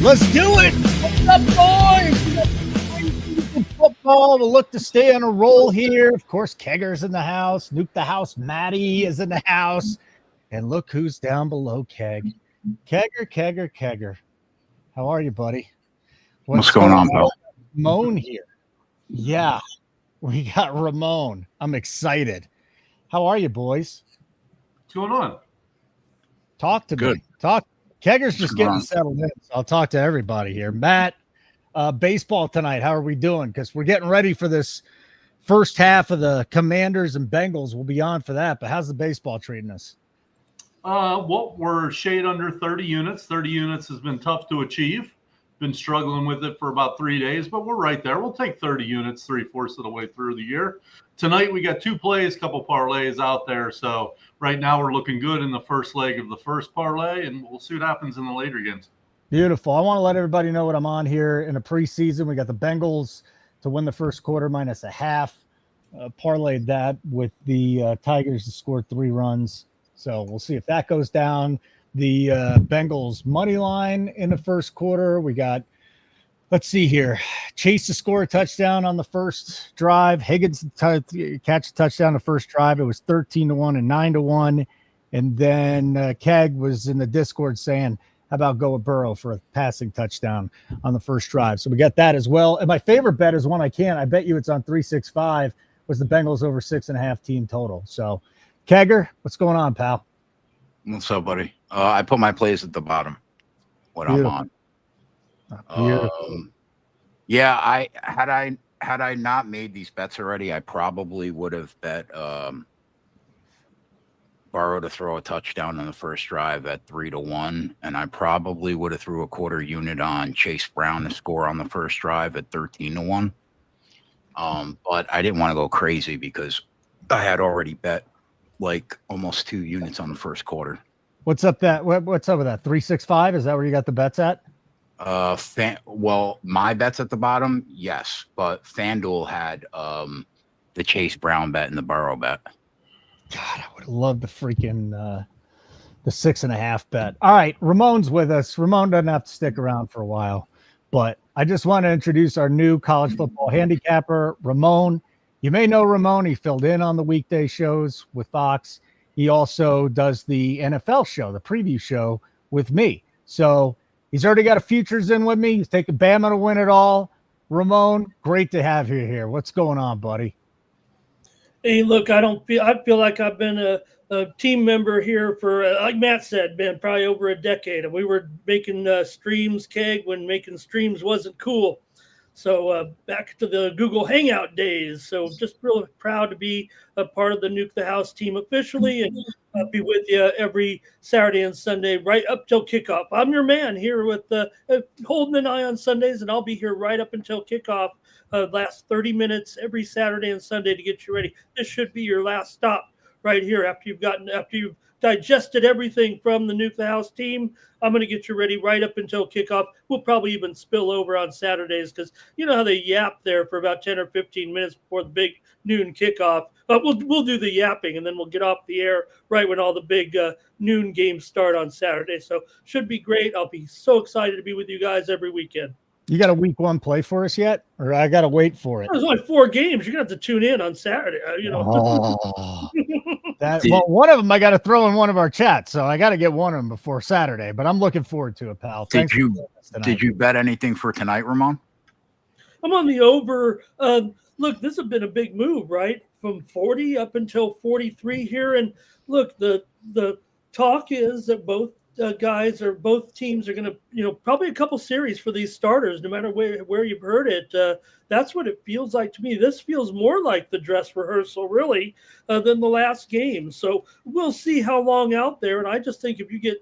Let's do it. What's up, boys? We got some football. We'll look to stay on a roll here. Of course, Kegger's in the house. Nuke the House. Maddie is in the house. And look who's down below Keg. Kegger. How are you, buddy? What's going on, pal? Ramon here. Yeah, we got Ramon. I'm excited. How are you, boys? What's going on? Talk to me. Kegger's just getting settled in. So I'll talk to everybody here. Matt, baseball tonight. How are we doing? Because we're getting ready for this first half of the Commanders and Bengals. We'll be on for that. But how's the baseball treating us? Well, we're shade under 30 units. 30 units has been tough to achieve. Been struggling with it for about 3 days, but we're right there. We'll take 30 units 3/4 of the way through the year. Tonight we got 2 plays, couple parlays out there. So right now we're looking good in the first leg of the first parlay, and we'll see what happens in the later games. Beautiful. I want to let everybody know what I'm on here in a preseason. We got the Bengals to win the first quarter minus a half. Parlayed that with the Tigers to score 3 runs. So we'll see if that goes down. The Bengals money line in the first quarter. We got, let's see here, Chase to score a touchdown on the first drive. Higgins to catch a touchdown the first drive. It was 13-1 and 9-1. And then Keg was in the Discord saying, how about go with Burrow for a passing touchdown on the first drive? So we got that as well. And my favorite bet is one I bet you it's on 365, was the Bengals over 6.5 team total. So Kegger, what's going on, pal? What's up, buddy? I put my plays at the bottom when I'm on. Yeah, I had I not made these bets already, I probably would have bet Burrow to throw a touchdown in the first drive at 3-1, and I probably would have threw a quarter unit on Chase Brown to score on the first drive at 13-1. But I didn't want to go crazy because I had already bet like almost 2 units on the first quarter. What's up with that? 365? Is that where you got the bets at? Well, my bet's at the bottom, yes, but FanDuel had the Chase Brown bet and the Burrow bet. God, I would have loved the freaking the 6.5 bet. All right, Ramon's with us. Ramon doesn't have to stick around for a while, but I just want to introduce our new college football handicapper, Ramon. You may know Ramon. He filled in on the weekday shows with Fox. He also does the NFL show, the preview show with me. So he's already got a futures in with me. He's taking Bama to win it all. Ramon, great to have you here. What's going on, buddy? Hey, look, I feel like I've been a team member here for, like Matt said, been probably over a decade. And we were making streams, Keg, when making streams wasn't cool. So back to the Google Hangout days. So just really proud to be a part of the Nuke the House team officially and be with you every Saturday and Sunday right up till kickoff. I'm your man here with holding an eye on Sundays, and I'll be here right up until kickoff. Last 30 minutes every Saturday and Sunday to get you ready. This should be your last stop right here after you've digested everything from the Nuke the House team. I'm going to get you ready right up until kickoff. We'll probably even spill over on Saturdays because you know how they yap there for about 10 or 15 minutes before the big noon kickoff. But we'll do the yapping, and then we'll get off the air right when all the big noon games start on Saturday. So should be great. I'll be so excited to be with you guys every weekend. You got a week 1 play for us yet? Or I got to wait for it? There's only 4 games. You're going to have to tune in on Saturday. Oh. Well, one of them I got to throw in one of our chats, so I got to get one of them before Saturday. But I'm looking forward to it, pal. Did you bet anything for tonight, Ramon? I'm on the over. Look, this has been a big move, right? From 40 up until 43 here, and look, the talk is that both teams are going to, probably a couple series for these starters, no matter where you've heard it. That's what it feels like to me. This feels more like the dress rehearsal, really, than the last game. So we'll see how long out there. And I just think if you get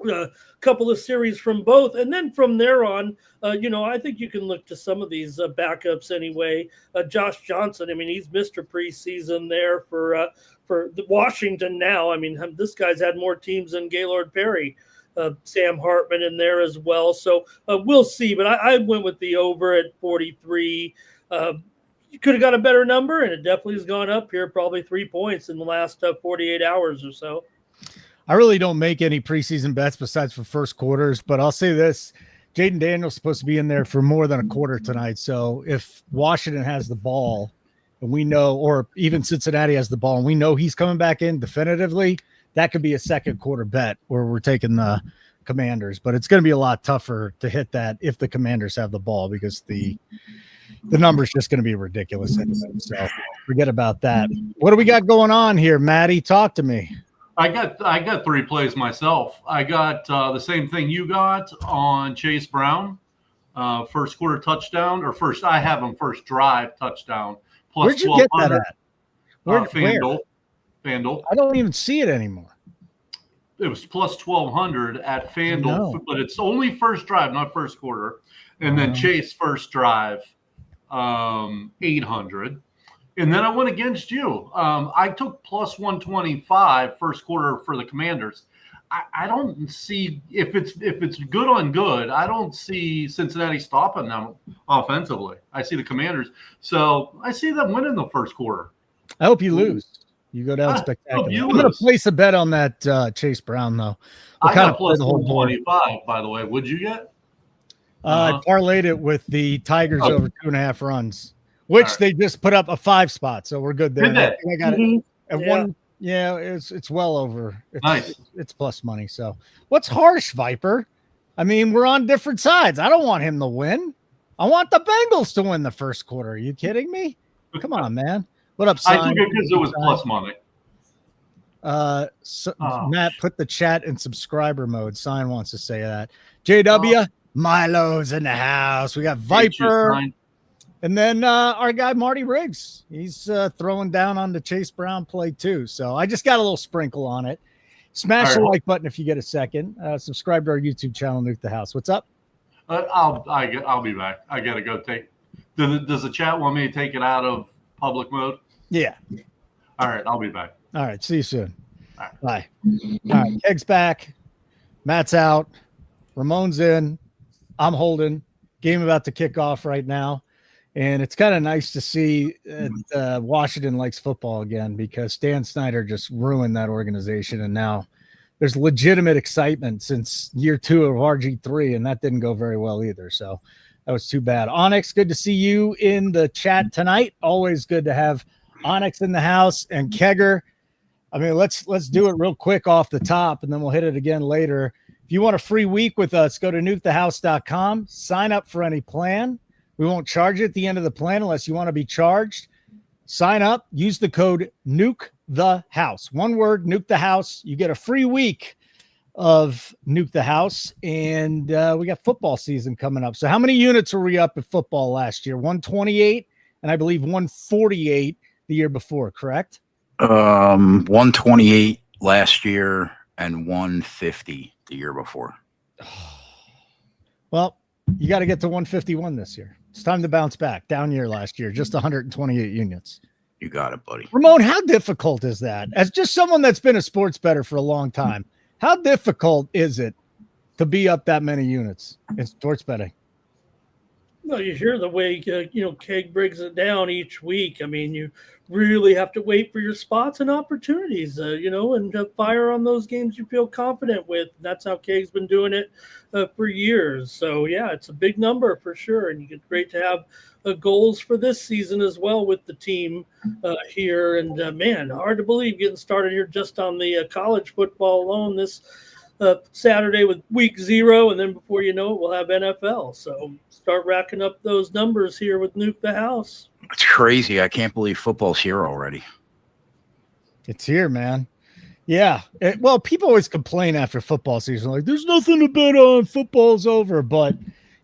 a couple of series from both, and then from there on, I think you can look to some of these backups anyway. Josh Johnson, I mean, he's Mr. Preseason there for the Washington now. I mean, this guy's had more teams than Gaylord Perry. Sam Hartman in there as well. So we'll see. But I went with the over at 43. You could have got a better number, and it definitely has gone up here, probably 3 points in the last 48 hours or so. I really don't make any preseason bets besides for first quarters, but I'll say this. Jaden Daniels supposed to be in there for more than a quarter tonight. So if Washington has the ball and we know, or even Cincinnati has the ball and we know he's coming back in definitively, that could be a second quarter bet where we're taking the Commanders. But it's going to be a lot tougher to hit that if the Commanders have the ball, because the number's just going to be ridiculous anyway. So forget about that. What do we got going on here, Maddie? Talk to me. I got 3 plays myself. I got the same thing you got on Chase Brown, first quarter touchdown, or first, I have him first drive touchdown. Plus Where'd you get that at? Where? FanDuel. I don't even see it anymore. It was plus 1,200 at FanDuel, but it's only first drive, not first quarter. And then Chase first drive, 800. And then I went against you. I took plus 125 first quarter for the Commanders. I don't see, if it's good on good, I don't see Cincinnati stopping them offensively. I see the Commanders. So I see them winning the first quarter. I hope you lose. You go down spectacular. I'm going to place a bet on that Chase Brown, though. I got plus 125, by the way. What'd you get? I parlayed it with the Tigers over 2.5 runs, which they just put up a 5 spot. So we're good there. I got it at one. Yeah, it's well over. It's, nice. It's plus money. So what's harsh, Viper? I mean, we're on different sides. I don't want him to win. I want the Bengals to win the first quarter. Are you kidding me? Come on, man. What up, Sign? I took it because it was plus money. Matt, put the chat in subscriber mode. Sign wants to say that. JW, Milo's in the house. We got Viper. And then our guy, Marty Riggs. He's throwing down on the Chase Brown play, too. So I just got a little sprinkle on it. Smash the like button if you get a second. Subscribe to our YouTube channel, Nuke the House. What's up? I'll be back. I got to go take. Does the chat want me to take it out of public mode? Yeah. All right. I'll be back. All right. See you soon. All right. Bye. All right. Keg's back. Matt's out. Ramon's in. I'm holding. Game about to kick off right now. And it's kind of nice to see that Washington likes football again, because Stan Snyder just ruined that organization. And now there's legitimate excitement since year 2 of RG3, and that didn't go very well either. So that was too bad. Onyx, good to see you in the chat tonight. Always good to have Onyx in the house. And Kegger, I mean, let's do it real quick off the top, and then we'll hit it again later. If you want a free week with us, go to nukethehouse.com, sign up for any plan. We won't charge you at the end of the plan unless you want to be charged. Sign up, use the code Nuke the House. One word, Nuke the House. You get a free week of Nuke the House, and we got football season coming up. So how many units were we up at football last year? 128, and I believe 148 the year before, correct? 128 last year and 150 the year before. Well, you got to get to 151 this year. It's time to bounce back. Down year last year, just 128 units. You got it, buddy. Ramon, how difficult is that? As just someone that's been a sports bettor for a long time, how difficult is it to be up that many units in sports betting? No, you hear the way Keg breaks it down each week. I mean, you really have to wait for your spots and opportunities, and fire on those games you feel confident with. And that's how Keg's been doing it for years. So, yeah, it's a big number for sure. And it's great to have goals for this season as well with the team here. And, man, hard to believe getting started here just on the college football alone this Saturday with week 0. And then before you know it, we'll have NFL. So start racking up those numbers here with Nuke the House. It's crazy. I can't believe football's here already. It's here, man. Yeah. Well, people always complain after football season, like, there's nothing to bet on. Football's over. But,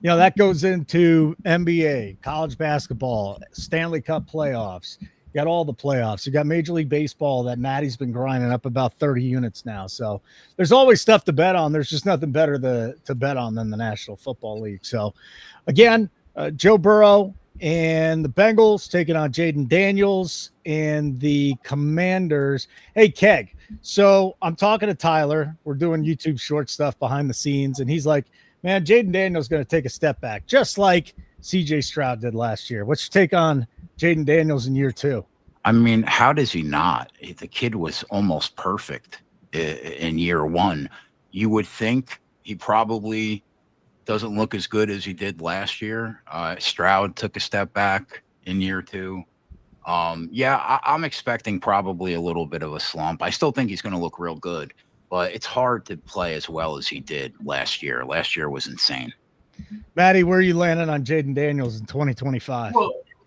that goes into NBA, college basketball, Stanley Cup playoffs. You got all the playoffs. You got Major League Baseball that Maddie's been grinding up about 30 units now. So there's always stuff to bet on. There's just nothing better to bet on than the National Football League. So, again, Joe Burrow and the Bengals taking on Jaden Daniels and the Commanders. Hey, Keg. So I'm talking to Tyler. We're doing YouTube short stuff behind the scenes. And he's like, man, Jaden Daniels going to take a step back, just like CJ Stroud did last year. What's your take on Jaden Daniels in year 2? I mean, how does he not? The kid was almost perfect in year 1. You would think he probably doesn't look as good as he did last year. Stroud took a step back in year 2. I'm expecting probably a little bit of a slump. I still think he's going to look real good, but it's hard to play as well as he did last year. Last year was insane. Matty, where are you landing on Jaden Daniels in 2025?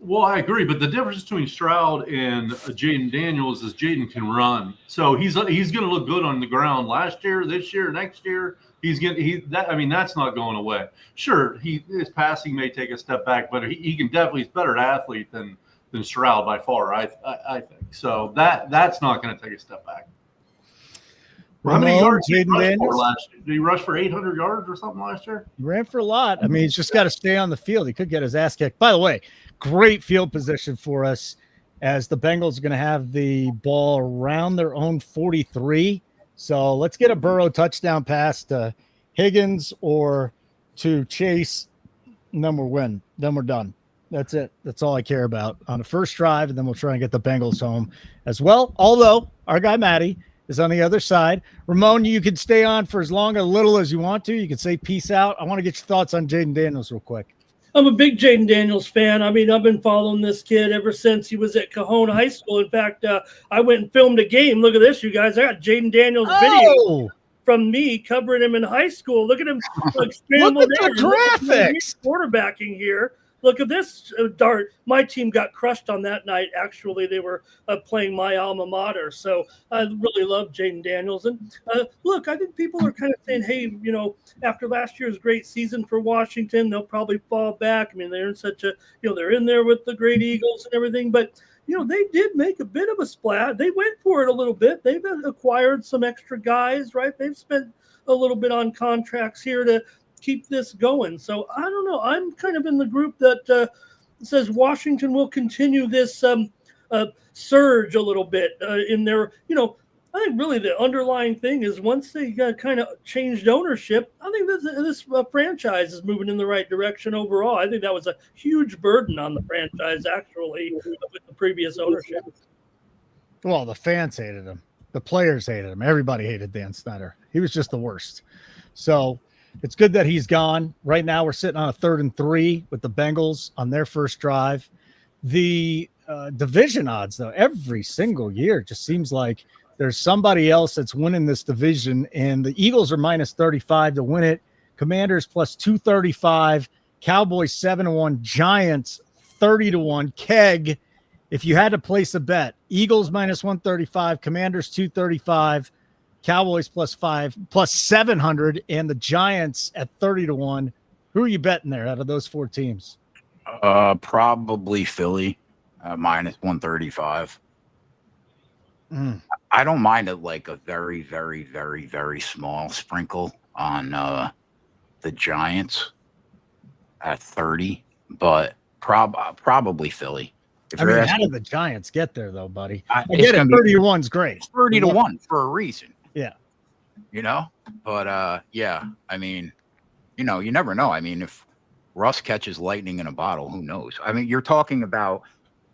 Well, I agree, but the difference between Stroud and Jaden Daniels is Jaden can run, so he's going to look good on the ground. Last year, this year, next year, that's not going away. Sure, his passing may take a step back, but he can definitely, he's a better athlete than Stroud by far. I think so. That's not going to take a step back. How many yards did he rush for last year? Did he rush for 800 yards or something last year? He ran for a lot. I mean, he's just got to stay on the field. He could get his ass kicked. By the way, great field position for us as the Bengals are going to have the ball around their own 43. So let's get a Burrow touchdown pass to Higgins or to Chase, and then we'll win. Then we're done. That's it. That's all I care about on the first drive, and then we'll try and get the Bengals home as well. Although our guy Matty is on the other side. Ramon, you can stay on for as long or little as you want to. You can say peace out. I want to get your thoughts on Jaden Daniels real quick. I'm a big Jaden Daniels fan. I mean, I've been following this kid ever since he was at Cajon High School. In fact, I went and filmed a game. Look at this, you guys. I got Jaden Daniels video from me covering him in high school. Look at him like scrambled Look at the graphics. Quarterbacking here. Look at this dart. My team got crushed on that night. Actually, they were playing my alma mater. So I really love Jaden Daniels. And look, I think people are kind of saying, hey, after last year's great season for Washington, they'll probably fall back. I mean, they're in such a, they're in there with the great Eagles and everything. But, they did make a bit of a splash. They went for it a little bit. They've acquired some extra guys, right? They've spent a little bit on contracts here to keep this going. So I don't know. I'm kind of in the group that says Washington will continue this surge a little bit in their, I think really the underlying thing is once they kind of changed ownership, I think this franchise is moving in the right direction overall. I think that was a huge burden on the franchise actually with the previous ownership. Well, the fans hated him. The players hated him. Everybody hated Dan Snyder. He was just the worst. So it's good that he's gone. Right now we're sitting on a 3rd and 3 with the Bengals on their first drive. The division odds, though, every single year just seems like there's somebody else that's winning this division, and the Eagles are minus 35 to win it. Commanders plus 235, Cowboys 7-1, Giants 30-1. Keg, if you had to place a bet, Eagles minus 135, Commanders 235, Cowboys plus 700, and the Giants at 30-1. Who are you betting there out of those 4 teams? Probably Philly, minus 135. I don't mind it like a very, very, very, very small sprinkle on the Giants at 30, but probably Philly. How did the Giants get there, though, buddy? I get it. 30-1 is great. It's 30-1 for a reason. Yeah. But I mean, you never know. I mean, if Russ catches lightning in a bottle, who knows? I mean, you're talking about,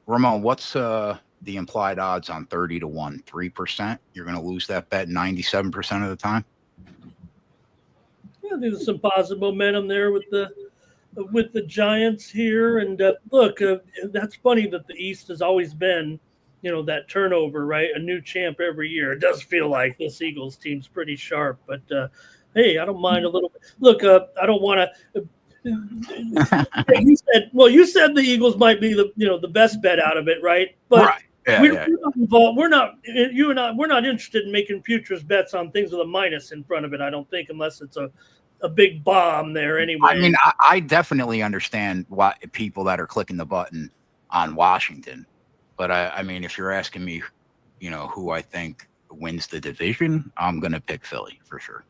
Ramon, what's the implied odds on 30-1? 3%? You're going to lose that bet 97% of the time? Yeah, I think there's some positive momentum there with the Giants here. And look, that's funny that the East has always been, that turnover, right? A new champ every year. It does feel like this Eagles team's pretty sharp, but hey, I don't mind a little bit. Look, I don't want to. You said the Eagles might be the best bet out of it, right? But right. Yeah, we're not involved. We're not interested in making futures bets on things with a minus in front of it. I don't think, unless it's a big bomb there anyway. I mean, I definitely understand why people that are clicking the button on Washington, but I mean, if you're asking me, who I think wins the division, I'm going to pick Philly for sure.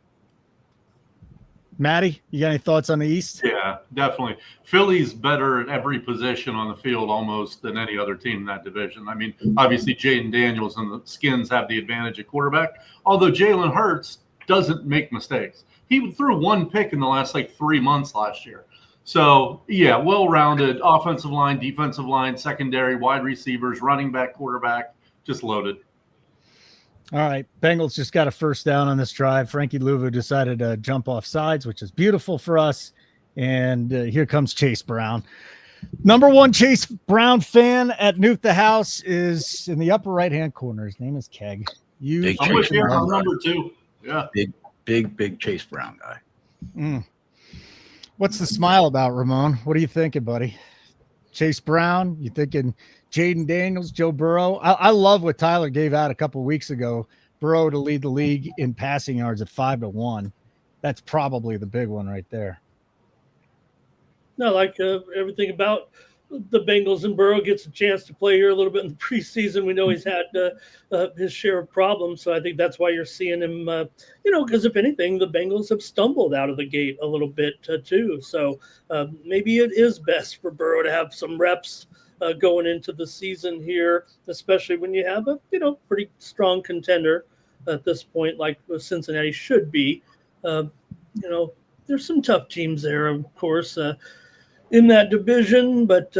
Matty, you got any thoughts on the East? Yeah, definitely. Philly's better at every position on the field almost than any other team in that division. I mean, obviously Jaden Daniels and the Skins have the advantage at quarterback, although Jalen Hurts doesn't make mistakes. He threw 1 pick in the last 3 months last year. So, yeah, well-rounded offensive line, defensive line, secondary, wide receivers, running back, quarterback, just loaded. All right, Bengals just got a first down on this drive. Frankie Louvu decided to jump off sides, which is beautiful for us. And here comes Chase Brown. Number one Chase Brown fan at Nuke the House is in the upper right-hand corner. His name is Keg. I'm with you. I'm number 2. Yeah. Big Chase Brown guy. What's the smile about, Ramon? What are you thinking, buddy? Chase Brown? You thinking Jaden Daniels, Joe Burrow? I love what Tyler gave out a couple weeks ago. Burrow to lead the league in passing yards at 5-1. That's probably the big one right there. No, like everything about the Bengals, and Burrow gets a chance to play here a little bit in the preseason. We know he's had his share of problems, so I think that's why you're seeing him, because if anything, the Bengals have stumbled out of the gate a little bit too. So maybe it is best for Burrow to have some reps going into the season here, especially when you have a pretty strong contender at this point, like Cincinnati should be. There's some tough teams there, of course, in that division, but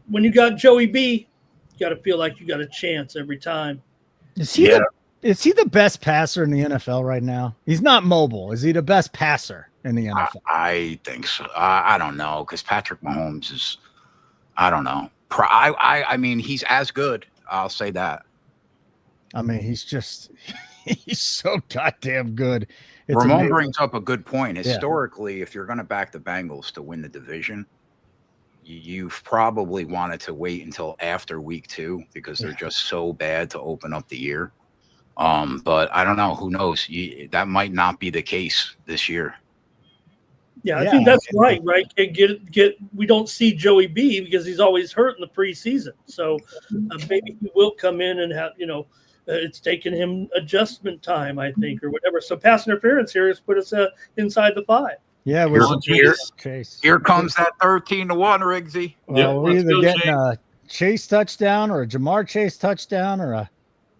when you got Joey B, you got to feel like you got a chance every time. Is he the best passer in the NFL right now? He's not mobile. Is he the best passer in the NFL? I think so. I don't know, because Patrick Mahomes is, I don't know. I mean, he's as good. I'll say that. I mean, he's so goddamn good. Ramon brings up a good point. Historically, if you're going to back the Bengals to win the division, you've probably wanted to wait until after week 2 because they're just so bad to open up the year. But I don't know. Who knows? That might not be the case this year. Yeah, I think that's right. We don't see Joey B because he's always hurt in the preseason. So maybe he will come in and have, it's taken him adjustment time, I think, or whatever. So pass interference here has put us inside the 5. Yeah, here comes that 13-1, Riggsy. Well, we're either getting a Chase touchdown or a Jamar Chase touchdown or a.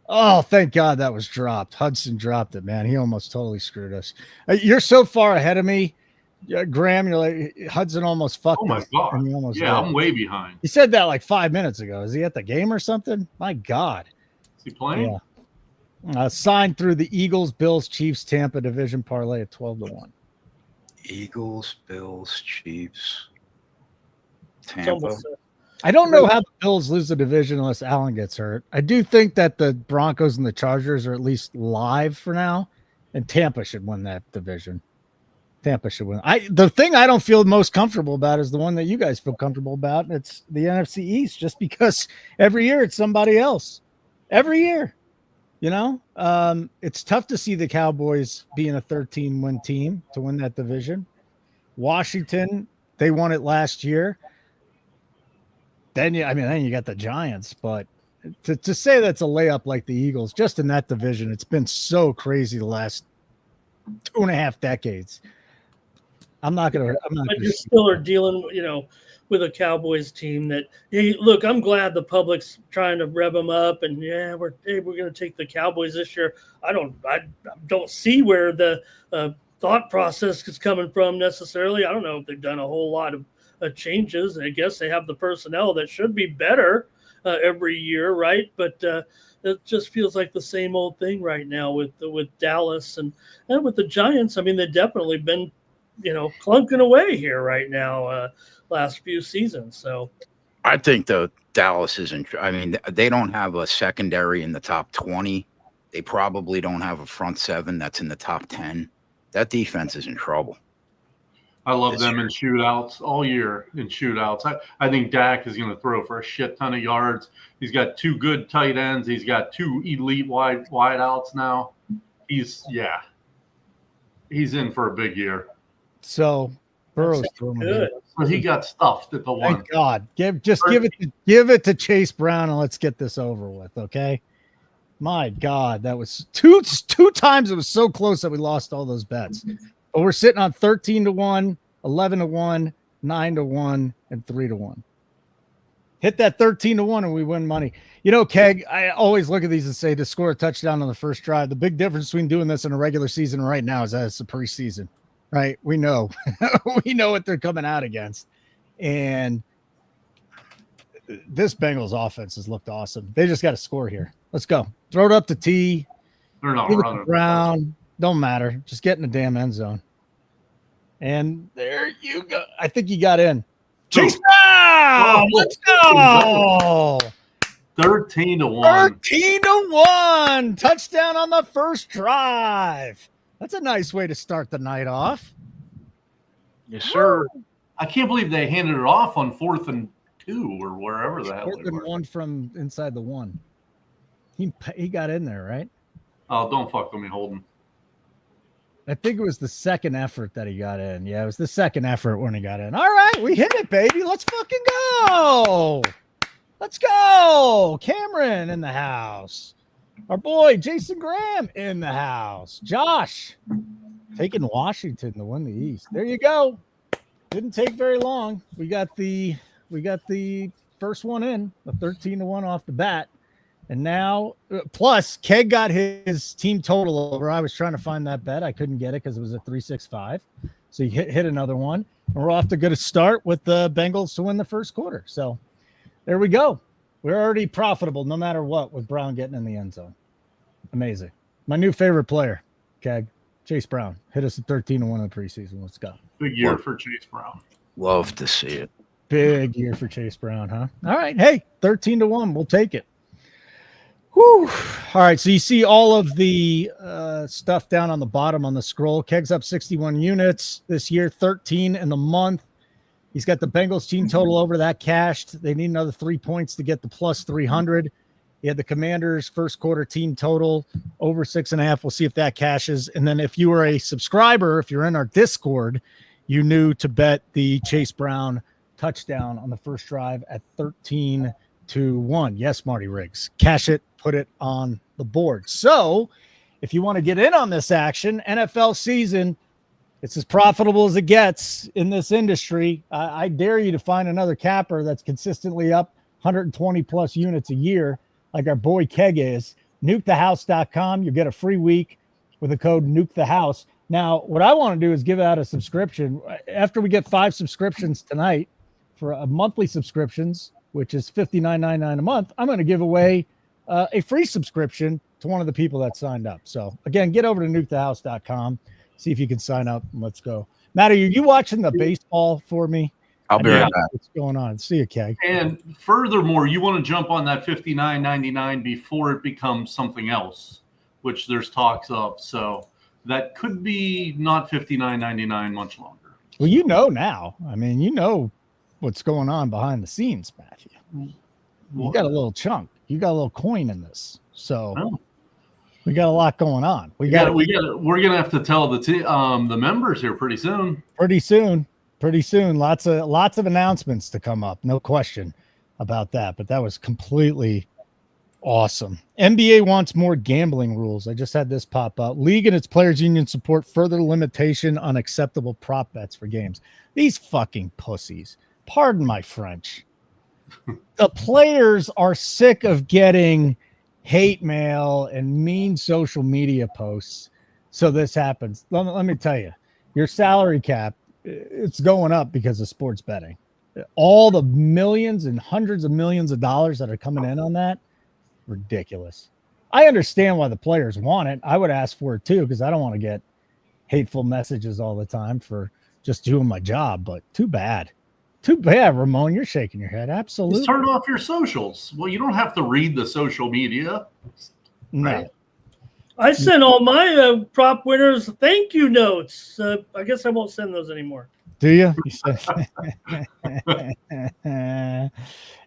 Oh, thank God that was dropped. Hudson dropped it, man. He almost totally screwed us. You're so far ahead of me, Graham. You're like Hudson almost fucked. Oh my God! I'm way behind. He said that like 5 minutes ago. Is he at the game or something? My God. He playing? Yeah. Signed through the Eagles, Bills, Chiefs, Tampa division parlay at 12-1. Eagles, Bills, Chiefs, Tampa. I don't know how the Bills lose the division unless Allen gets hurt. I do think that the Broncos and the Chargers are at least live for now, and Tampa should win that division. Tampa should win. The thing I don't feel most comfortable about is the one that you guys feel comfortable about, and it's the NFC East, just because every year it's somebody else. Every year, it's tough to see the Cowboys being a 13-win team to win that division. Washington, they won it last year. Then you got the Giants, but to say that's a layup like the Eagles, just in that division, it's been so crazy the last 2.5 decades. But you still are dealing, with a Cowboys team that, hey, look, I'm glad the public's trying to rev them up, and we're going to take the Cowboys this year. I don't see where the thought process is coming from necessarily. I don't know if they've done a whole lot of changes. I guess they have the personnel that should be better every year, right? But it just feels like the same old thing right now with Dallas and with the Giants. I mean, they've definitely been, clunking away here right now. Last few seasons. So I think Dallas isn't. I mean, they don't have a secondary in the top 20. They probably don't have a front 7 that's in the top 10. That defense is in trouble. I love them in shootouts all year. In shootouts, I think Dak is going to throw for a shit ton of yards. He's got 2 good tight ends. He's got 2 elite wide outs now. He's in for a big year. So Burrow's throwing good. But he got stuffed at the one. Thank God. Give it to Chase Brown and let's get this over with, okay? My God, that was two times it was so close that we lost all those bets. But we're sitting on 13-1, 11-1, 9-1, and 3-1. Hit that 13-1 and we win money. Keg, I always look at these and say to score a touchdown on the first drive. The big difference between doing this in a regular season right now is that it's a preseason. Right, we know, we know what they're coming out against, and this Bengals offense has looked awesome. They just got to score here. Let's go. Throw it up to T. They're not running. Brown. Don't matter. Just get in the damn end zone. And there you go. I think you got in. Chase Brown! Let's go! 13-1. 13-1. Touchdown on the first drive. That's a nice way to start the night off. Yes, sir. I can't believe they handed it off on 4th and 2 or wherever the hell 4th they and were. 1 from inside the 1. He got in there, right? Oh, don't fuck with me, Holden. I think it was the second effort that he got in. Yeah, it was the second effort when he got in. All right, we hit it, baby. Let's fucking go. Let's go. Cameron in the house. Our boy Jason Graham in the house. Josh taking Washington to win the East. There you go. Didn't take very long. We got the first one in, the 13-1 off the bat. And now, plus, Keg got his team total over. I was trying to find that bet. I couldn't get it because it was a 365. So he hit another one. And we're off to good a start with the Bengals to win the first quarter. So there we go. We're already profitable no matter what with Brown getting in the end zone. Amazing. My new favorite player, Keg, Chase Brown. Hit us at 13-1 in the preseason. Let's go. Big year for Chase Brown. Love to see it. Big year for Chase Brown, huh? All right. Hey, 13-1. We'll take it. Whew. All right, so you see all of the stuff down on the bottom on the scroll. Keg's up 61 units this year, 13 in the month. He's got the Bengals team total over that cashed. They need another 3 points to get the plus 300. He had the Commanders first quarter team total over 6.5. We'll see if that cashes. And then if you were a subscriber, if you're in our Discord, you knew to bet the Chase Brown touchdown on the first drive at 13-1. Yes, Marty Riggs. Cash it, put it on the board. So if you want to get in on this action, NFL season, it's as profitable as it gets in this industry. I dare you to find another capper that's consistently up 120 plus units a year, like our boy Keg is. nukethehouse.com. You'll get a free week with the code nukethehouse. Now, what I want to do is give out a subscription. After we get 5 subscriptions tonight for a monthly subscriptions, which is $59.99 a month, I'm going to give away a free subscription to one of the people that signed up. So, again, get over to nukethehouse.com, see if you can sign up, and let's go. Matt, are you watching the baseball for me? I'll be right back. What's going on? See you, Keg. And furthermore, you want to jump on that $59.99 before it becomes something else, which there's talks of. So that could be not $59.99 much longer. Well, you know now. I mean, you know what's going on behind the scenes, Matthew. You got a little chunk. You got a little coin in this. So we got a lot going on. We're gonna have to tell the members here pretty soon. Pretty soon. Lots of announcements to come up. No question about that. But that was completely awesome. NBA wants more gambling rules. I just had this pop up. League and its players union support further limitation on acceptable prop bets for games. These fucking pussies. Pardon my French. The players are sick of getting hate mail and mean social media posts. So this happens. Let me tell you, your salary cap, it's going up because of sports betting. All the millions and hundreds of millions of dollars that are coming in on that, ridiculous. I understand why the players want it. I would ask for it too, because I don't want to get hateful messages all the time for just doing my job, but too bad. Too bad, Ramon. You're shaking your head. Absolutely. Just turn off your socials. Well, you don't have to read the social media. No. Right? I sent all my prop winners thank you notes. I guess I won't send those anymore. Do you?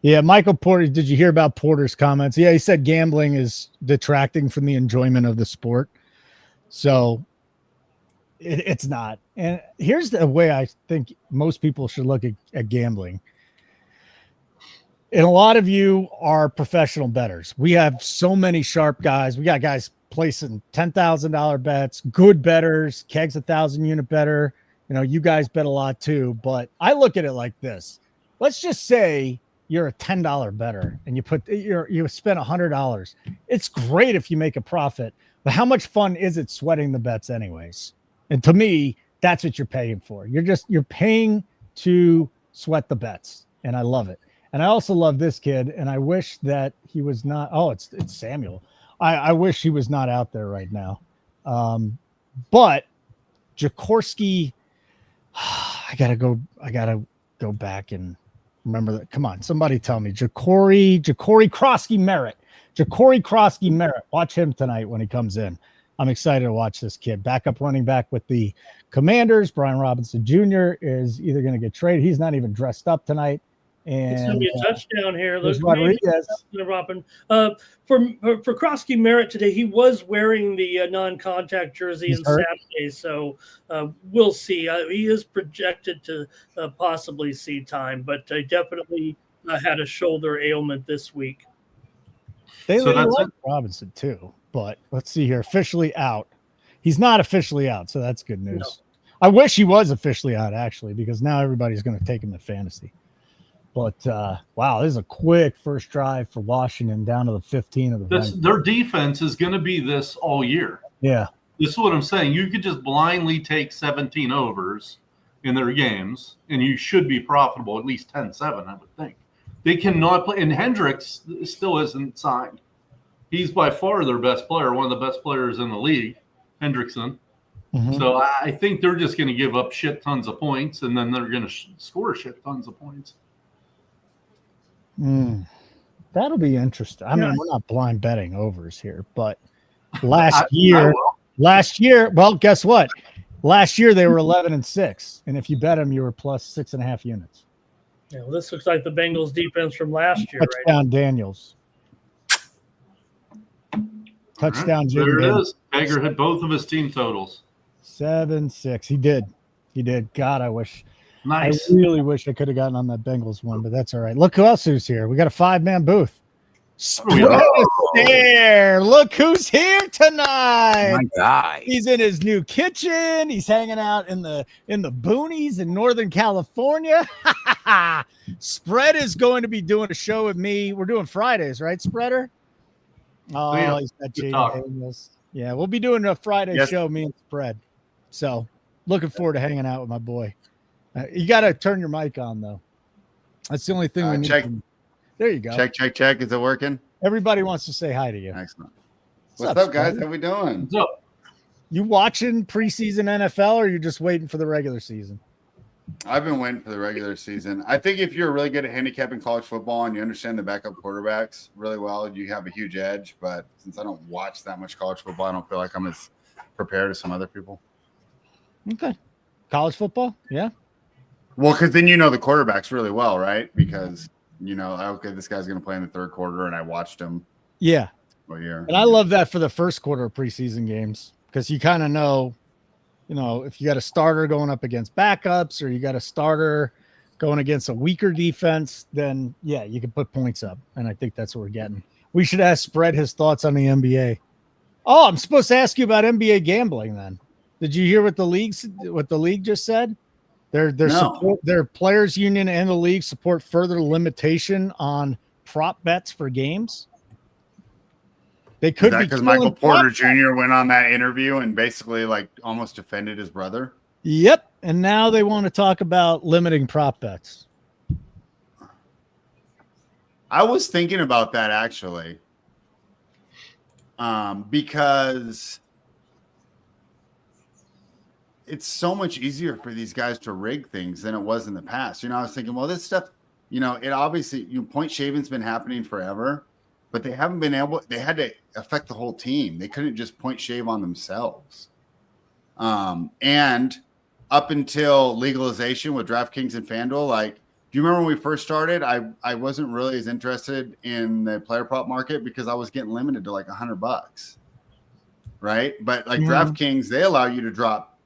Yeah, Michael Porter. Did you hear about Porter's comments? Yeah, he said gambling is detracting from the enjoyment of the sport. So it's not. And here's the way I think most people should look at gambling. And a lot of you are professional bettors. We have so many sharp guys. We got guys placing $10,000 bets, good bettors. Keg's 1,000 unit better. You know, you guys bet a lot too, but I look at it like this. Let's just say you're a $10 bettor and you spent $100. It's great if you make a profit, but how much fun is it sweating the bets anyways? And to me, that's what you're paying for. You're paying to sweat the bets, and I love it. And I also love this kid, and I wish that he was not. Oh, it's Samuel. I wish he was not out there right now. But Jaworski I gotta go back and remember that. Come on, somebody tell me. Ja'Cory Krosky Merritt. Watch him tonight when he comes in. I'm excited to watch this kid. Backup running back with the Commanders. Brian Robinson Jr. is either going to get traded. He's not even dressed up tonight. It's going to And be a touchdown here. there's Look, Rodriguez. Robin. For Krosky Merritt today, he was wearing the non-contact jersey He's on hurt. Saturday, so we'll see. He is projected to possibly see time, but definitely had a shoulder ailment this week. They So that's like Robinson too, but let's see here. Officially out. He's not officially out, so that's good news. No. I wish he was officially out, actually, because now everybody's going to take him to fantasy. But wow, this is a quick first drive for Washington down to the 15 of the Bengals. Their defense is going to be this all year. Yeah. This is what I'm saying. You could just blindly take 17 overs in their games, and you should be profitable, at least 10-7, I would think. They cannot play. And Hendricks still isn't signed. He's by far their best player, one of the best players in the league, Hendrickson. Mhm. So I think they're just going to give up shit tons of points, and then they're going to score shit tons of points. That'll be interesting. I mean, we're not blind betting overs here, but I last year, well, guess what? Last year they were 11-6, and if you bet them, you were plus 6.5 units. Yeah, well, this looks like the Bengals defense from last year, right? Touchdown Daniels. Touchdown Right, Jim there it Daniels. is. Hager hit both of his team totals. 7-6. He did. God, I wish. Nice. I really wish I could have gotten on that Bengals one, but that's all right. Look who else is here. We got a 5-man booth. Spread is there. Look who's here tonight. My guy. He's in his new kitchen. He's hanging out in the boonies in Northern California. Spread is going to be doing a show with me. We're doing Fridays, right, Spreader? Oh, Yeah. he's got Good Jaden talk. Daniels. Yeah, we'll be doing a Friday show, me and Spread. So looking forward to hanging out with my boy. You got to turn your mic on, though. That's the only thing we need. Check. There you go. Check. Is it working? Everybody wants to say hi to you. Excellent. What's up, guys? How we doing? So, You watching preseason NFL, or you just waiting for the regular season? I've been waiting for the regular season. I think if you're really good at handicapping college football and you understand the backup quarterbacks really well, you have a huge edge. But since I don't watch that much college football, I don't feel like I'm as prepared as some other people. Okay. College football? Yeah. Well, because then you know the quarterbacks really well, right? Because you know, okay, this guy's going to play in the third quarter, and I watched him Yeah. all year. And I love that for the first quarter of preseason games because you kind of know, if you got a starter going up against backups or you got a starter going against a weaker defense, then, yeah, you can put points up. And I think that's what we're getting. We should ask Spread his thoughts on the NBA. Oh, I'm supposed to ask you about NBA gambling then. Did you hear what the league just said? Their players union and the league support further limitation on prop bets for games. They could be because Michael Porter Jr. went on that interview and basically like almost defended his brother. Yep, and now they want to talk about limiting prop bets. I was thinking about that actually, because it's so much easier for these guys to rig things than it was in the past. I was thinking, well, this stuff, it obviously, point shaving's been happening forever, but they haven't been able, they had to affect the whole team. They couldn't just point shave on themselves. And up until legalization with DraftKings and FanDuel, like, do you remember when we first started? I wasn't really as interested in the player prop market because I was getting limited to like $100, right? But like DraftKings, they allow you to drop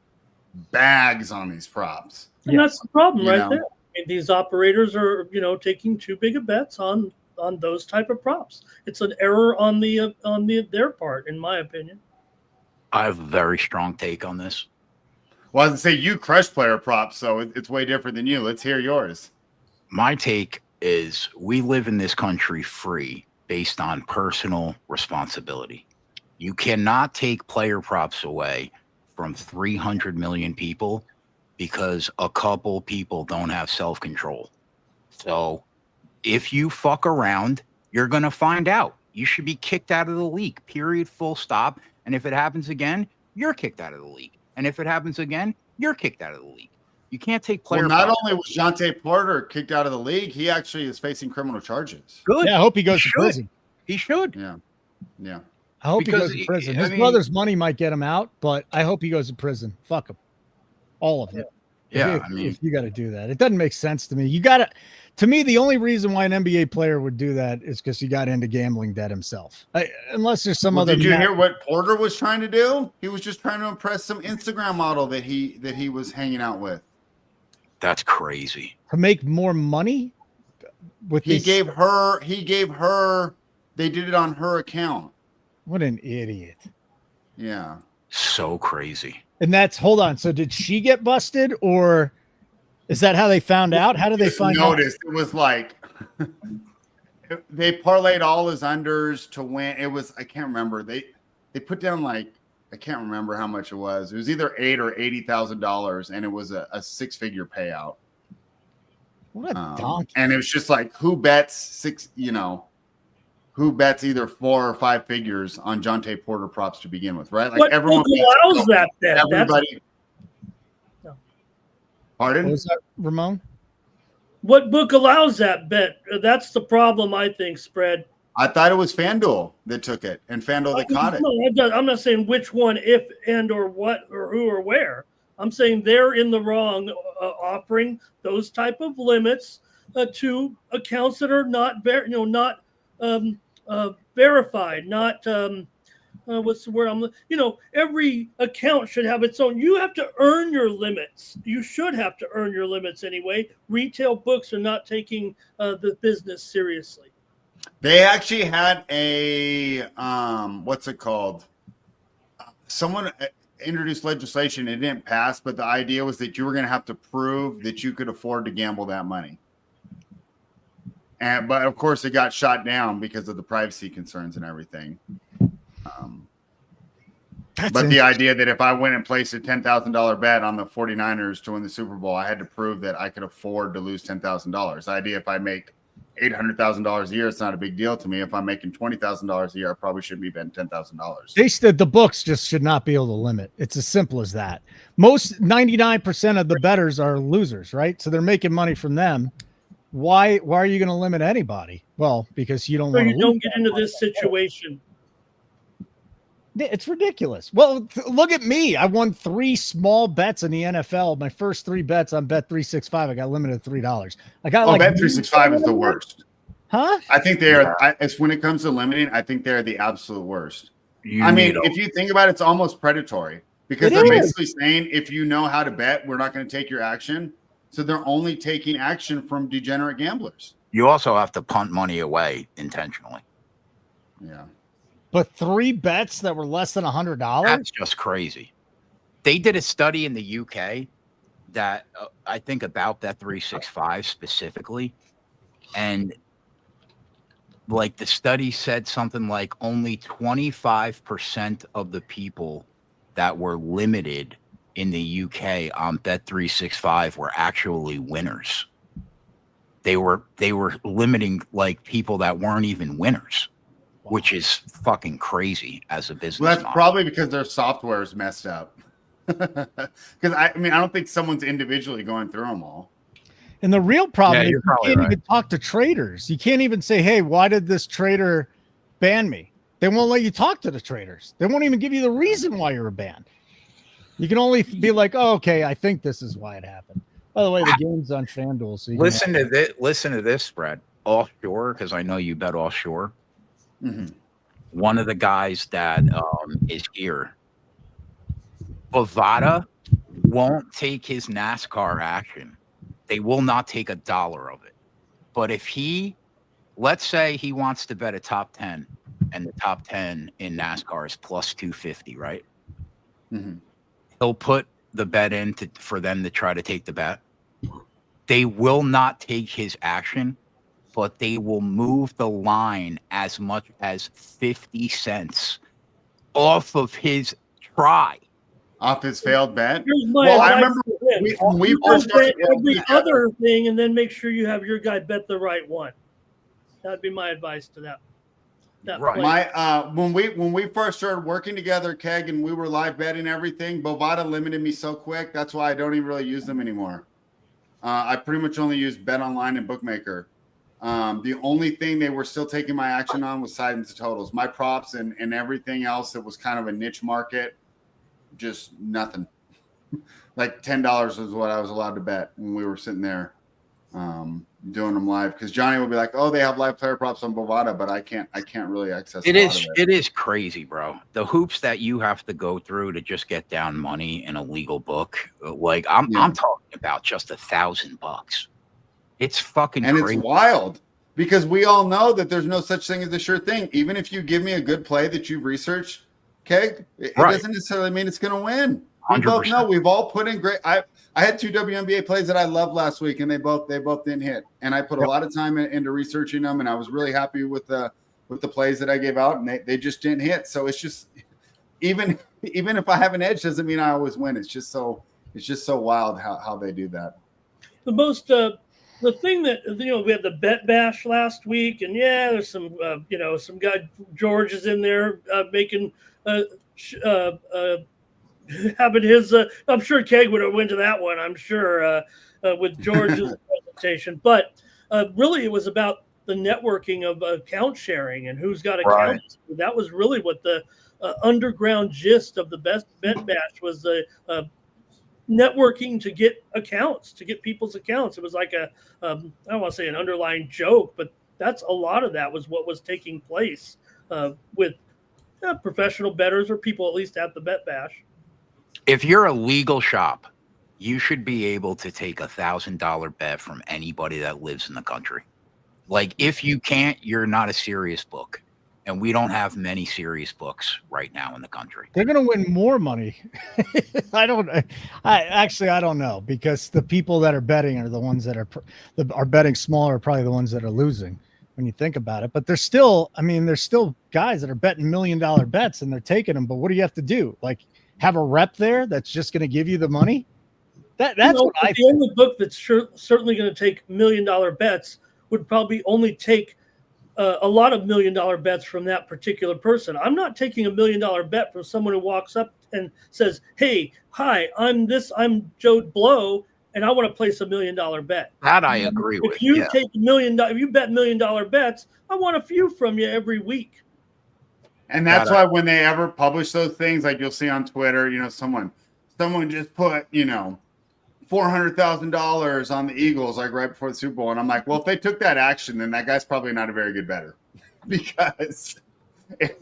bags on these props. And that's the problem there. I mean, these operators are, taking too big of bets on those type of props. It's an error on their part, in my opinion. I have a very strong take on this. Well, I was going to say you crush player props, so it's way different than you. Let's hear yours. My take is we live in this country free based on personal responsibility. You cannot take player props away from 300 million people because a couple people don't have self-control. So if you fuck around, you're going to find out. You should be kicked out of the league, period, full stop. And if it happens again, you're kicked out of the league. And if it happens again, you're kicked out of the league. You can't take player. Well, not props. only was Jonte Porter kicked out of the league, he actually is facing criminal charges. Good. Yeah, I hope he goes to prison. He should. Yeah. I hope Because he goes to prison. I His mean- brother's money might get him out, but I hope he goes to prison. Fuck him. All of it. Yeah, If you got to do that, it doesn't make sense to me. You got to. To me, the only reason why an NBA player would do that is because he got into gambling debt himself. Unless there's some other. Did you hear what Porter was trying to do? He was just trying to impress some Instagram model that he was hanging out with. That's crazy. To make more money. He gave her. They did it on her account. What an idiot. Yeah. So crazy. And hold on. So did she get busted, or is that how they found out? How did they find out? It was like they parlayed all his unders to win. It was, I can't remember. They put down I can't remember how much it was. It was either $8,000 or $80,000, and it was a 6-figure payout. What a donkey. And it was just like, who bets who bets either 4 or 5 figures on Jonte Porter props to begin with, right? Like what everyone allows that then? Everybody. No. Pardon? What was that, Ramon? What book allows that bet? That's the problem, I think, Spread. I thought it was FanDuel that took it, and FanDuel that caught it. No, I'm not saying which one, if and or what or who or where. I'm saying they're in the wrong offering those type of limits to accounts that are not verified, not what's the word? Every account should have its own. You have to earn your limits. You should have to earn your limits anyway. Retail books are not taking the business seriously. They actually had a what's it called? Someone introduced legislation. It didn't pass, but the idea was that you were going to have to prove that you could afford to gamble that money. But of course, it got shot down because of the privacy concerns and everything. But the idea that if I went and placed a $10,000 bet on the 49ers to win the Super Bowl, I had to prove that I could afford to lose $10,000. The idea if I make $800,000 a year, it's not a big deal to me. If I'm making $20,000 a year, I probably shouldn't be betting $10,000. They said the books just should not be able to limit. It's as simple as that. Most 99% of the bettors are losers, right? So they're making money from them. Why are you going to limit anybody? Well, because you don't want to. You don't get into this situation. It's ridiculous. Well, look at me. I won 3 small bets in the NFL. My first 3 bets on Bet365, I got limited $3. I got Bet365 is the worst. Huh? I think they are. As when it comes to limiting, I think they're the absolute worst. If you think about it, it's almost predatory because they're basically saying if you know how to bet, we're not going to take your action. So they're only taking action from degenerate gamblers. You also have to punt money away intentionally. Yeah. But 3 bets that were less than $100? That's just crazy. They did a study in the UK that I think about Bet365 specifically. And the study said something like only 25% of the people that were limited in the UK on Bet365 were actually winners. They were limiting people that weren't even winners. Which is fucking crazy as a business. Well, that's probably because their software is messed up. Because I don't think someone's individually going through them all. And the real problem is you can't right. even talk to traders. You can't even say, "Hey, why did this trader ban me?" They won't let you talk to the traders. They won't even give you the reason why you were banned. You can only be like, "Oh, okay, I think this is why it happened." By the way, the game's on FanDuel. So listen to this spread offshore because I know you bet offshore. Mm-hmm. One of the guys that is here, Bovada won't take his NASCAR action. They will not take $1 of it. But if let's say he wants to bet a top 10 and the top 10 in NASCAR is plus 250, right? Mm-hmm. He'll put the bet in for them to try to take the bet. They will not take his action, but they will move the line as much as 50 cents off of his try. Off his failed bet? Well, I remember we bet every other thing and then make sure you have your guy bet the right one. That'd be my advice to that. that Right. play. When we first started working together, Keg, and we were live betting everything, Bovada limited me so quick. That's why I don't even really use them anymore. I pretty much only use Bet Online and Bookmaker. The only thing they were still taking my action on was sides and totals. My props and everything else that was kind of a niche market, just nothing. Like $10 was what I was allowed to bet when we were sitting there doing them live, because Johnny would be like, "Oh, they have live player props on Bovada," but I can't really access It a lot is of it. it is crazy, bro. The hoops that you have to go through to just get down money in a legal book. Like I'm talking about just $1,000. It's fucking And crazy. it's wild because we all know that there's no such thing as a sure thing. Even if you give me a good play that you've researched, Keg, it doesn't necessarily mean it's going to win. We 100%. both know we've all put in great. I had 2 WNBA plays that I loved last week, and they both didn't hit. And I put a lot of time into researching them, and I was really happy with the plays that I gave out, and they just didn't hit. So it's just even if I have an edge, doesn't mean I always win. It's just so wild how they do that. The thing that, we had the bet bash last week, and there's some some guy George is in there making having his. I'm sure Keg would have went to that one. I'm sure with George's presentation, but really it was about the networking of account sharing and who's got accounts. Right. That was really what the underground gist of the best bet bash was. The networking to get accounts, to get people's accounts. It was like I don't want to say an underlying joke, but that's a lot of that was what was taking place with professional bettors or people at least at the bet bash. If you're a legal shop, you should be able to take $1,000 bet from anybody that lives in the country. Like if you can't, you're not a serious book. And we don't have many serious books right now in the country. They're going to win more money. I don't know, because the people that are betting are the ones that are betting smaller, are probably the ones that are losing when you think about it. But there's still guys that are betting $1 million bets and they're taking them. But what do you have to do? Like have a rep there that's just going to give you the money? That's what I think. The only book that's certainly going to take $1 million bets would probably only take a lot of $1 million bets from that particular person. I'm not taking $1 million bet from someone who walks up and says, "Hey, hi, I'm Joe Blow, and I want to place $1 million bet." That I agree with. If you take if you bet $1 million bets, I want a few from you every week. And that's why when they ever publish those things, like you'll see on Twitter, someone just put, $400,000 on the Eagles, like right before the Super Bowl. And I'm like, well, if they took that action, then that guy's probably not a very good bettor, because if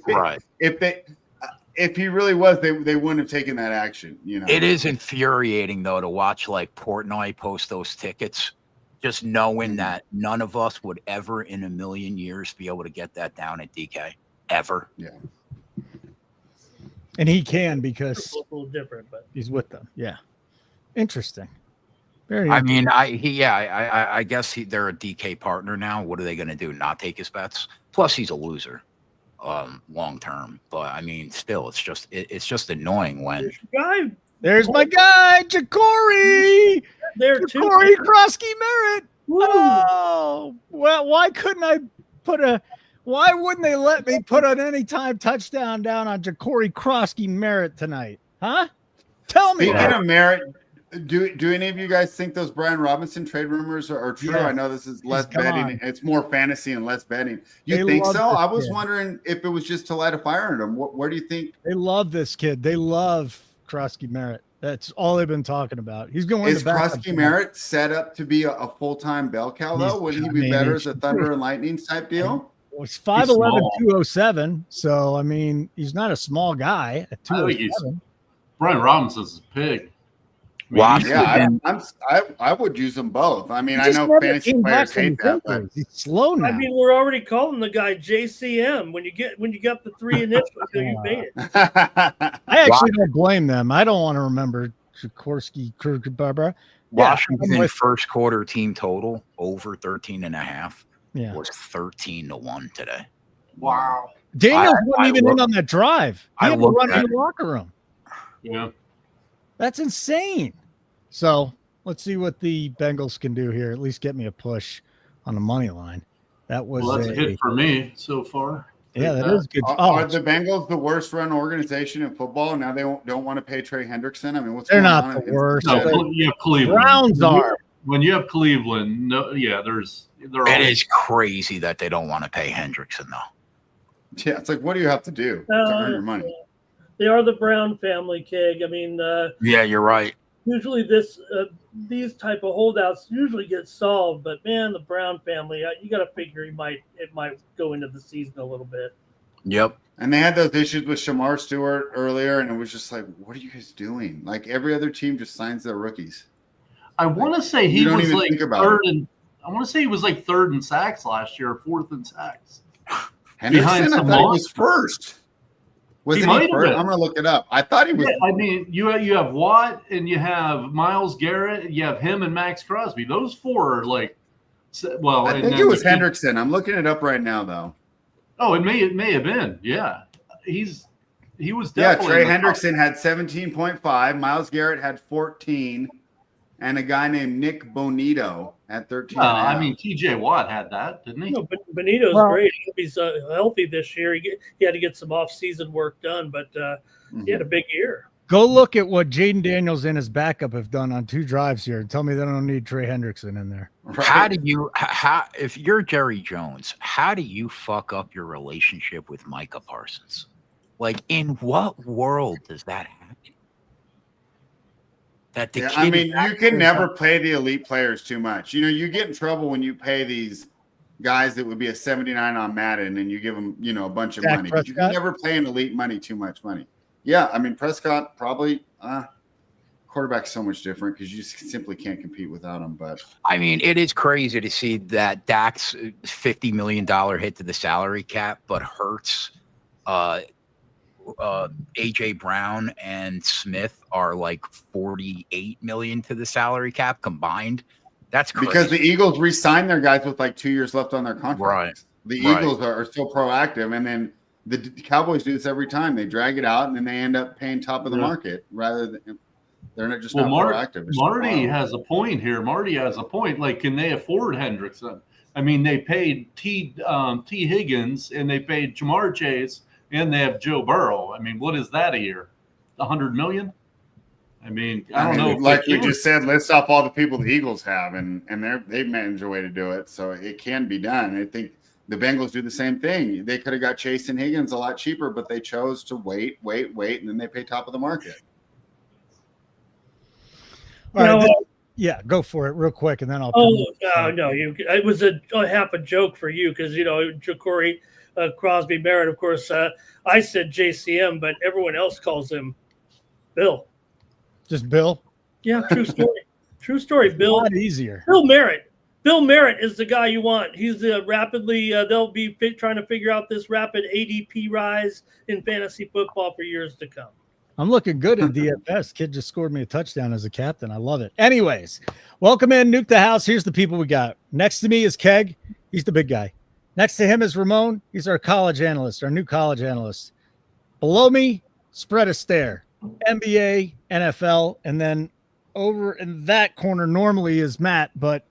he really was, they wouldn't have taken that action. It is infuriating though to watch like Portnoy post those tickets, just knowing that none of us would ever in a million years be able to get that down at DK ever. Yeah. And he can, because it's a little different, but he's with them. Yeah. Interesting. Very I mean, I guess they're a DK partner now. What are they going to do? Not take his bets? Plus, he's a loser, long term. But I mean, still, it's just annoying when there's my guy Ja'Cory. Ja'Cory Krosky Merritt. Oh, well, why wouldn't they let me put an anytime touchdown down on Ja'Cory Krosky Merritt tonight? Huh? Tell me. Speaking of Merritt, do any of you guys think those Brian Robinson trade rumors are true? Yes. I know this is less betting. It's more fantasy and less betting. You think so? I was wondering if it was just to light a fire in him. Where do you think? They love this kid. They love Krosky Merritt. That's all they've been talking about. He's going to win. Is Krosky Merritt set up to be a full-time bell cow, though? Wouldn't he be better as a Thunder and Lightning type deal? Well, he's 5'11", 207. So, I mean, he's not a small guy at 207. Brian Robinson's a pig. I would use them both. I mean, I know fantasy players hate that, but he's slow now. I mean, we're already calling the guy JCM when you got the 3 initials. You made it. I actually don't blame them. I don't want to remember Ja'Cory Barbara. Washington first quarter team total over 13.5 was 13-1 today. Wow. Daniels wasn't even in on that drive. He had to run in the locker room. Yeah. That's insane. So let's see what the Bengals can do here. At least get me a push on the money line. That was that's a hit for me so far. Yeah, that is good. Are the Bengals the worst run organization in football? Now they don't want to pay Trey Hendrickson. I mean, what's They're going not on? the worst. No, The you have Cleveland. Browns are. When you have Cleveland, no, yeah, they're It all is crazy that they don't want to pay Hendrickson though. Yeah, it's like, what do you have to do to earn your money? They are the Brown family, Keg. I mean, Yeah, you're right. usually these type of holdouts usually get solved, but man, the Brown family, you got to figure it might go into the season a little bit. Yep. And they had those issues with Shamar Stewart earlier, and it was just like, what are you guys doing? Like every other team just signs their rookies. I want to say he You don't was even like think about third and I want to say he was like third in sacks last year, fourth in sacks. Hendrickson, I some thought he was monsters. first. Wasn't might he have first? been. I'm gonna look it up. I thought he was. Yeah, I mean, you have Watt and you have Miles Garrett, you have him and Max Crosby. Those four are like, well, I and think then it was the- Hendrickson. I'm looking it up right now, though. Oh, it may have been. Yeah, he was Yeah, definitely. Trey in the top. Hendrickson had 17.5. Miles Garrett had 14, and a guy named Nick Bonito had 13. and a I half. mean, TJ Watt had that, didn't he? No, but Benito's Well- great. If he's healthy this year, he had to get some off-season work done, but he had a big year. Go look at what Jaden Daniels and his backup have done on 2 drives here and tell me they don't need Trey Hendrickson in there. Right. How do you if you're Jerry Jones, how do you fuck up your relationship with Micah Parsons? Like, in what world does that happen? That the Yeah, kid I mean, is you actually can never pay the elite players too much. You know, you get in trouble when you pay these guys that would be a 79 on Madden and you give them, a bunch of Dak money. But you can Prescott? never pay an elite too much money. Yeah, I mean, Prescott probably quarterback's so much different because you simply can't compete without him. But I mean, it is crazy to see that Dak's $50 million hit to the salary cap, but Hurts, AJ Brown and Smith are like 48 million to the salary cap combined. That's crazy. because the Eagles re-signed their guys with like 2 years left on their contract. Right. The Right. Eagles are so proactive, and then the Cowboys do this every time. They drag it out, and then they end up paying top of the Yeah. market rather than they're not just Well, not proactive. It's Marty wild. has a point here. Marty has a point. Like, can they afford Hendrickson? I mean, they paid T Higgins and they paid Jamar Chase and they have Joe Burrow. I mean, what is that a year? $100 million? I mean, I don't know. if Like they we can. just said, list off all the people the Eagles have, and they've managed a way to do it, so it can be done. I think the Bengals do the same thing. They could have got Chase and Higgins a lot cheaper, but they chose to wait, and then they pay top of the market. All right, No, yeah, go for it real quick, and then I'll. no, it was half a joke for you because Ja'Cory Crosby Merritt. Of course, I said JCM, but everyone else calls him Bill. Just Bill. Yeah, true story. True story. A Bill lot easier. Merritt. Bill Merritt is the guy you want. He's rapidly. They'll be trying to figure out this rapid ADP rise in fantasy football for years to come. I'm looking good in DFS. Kid just scored me a touchdown as a captain. I love it. Anyways, welcome in, Nuke the House. Here's the people we got. Next to me is Keg. He's the big guy. Next to him is Ramon. He's our college analyst, our new college analyst. Below me, spread a stare. NBA, NFL, and then over in that corner normally is Matt, but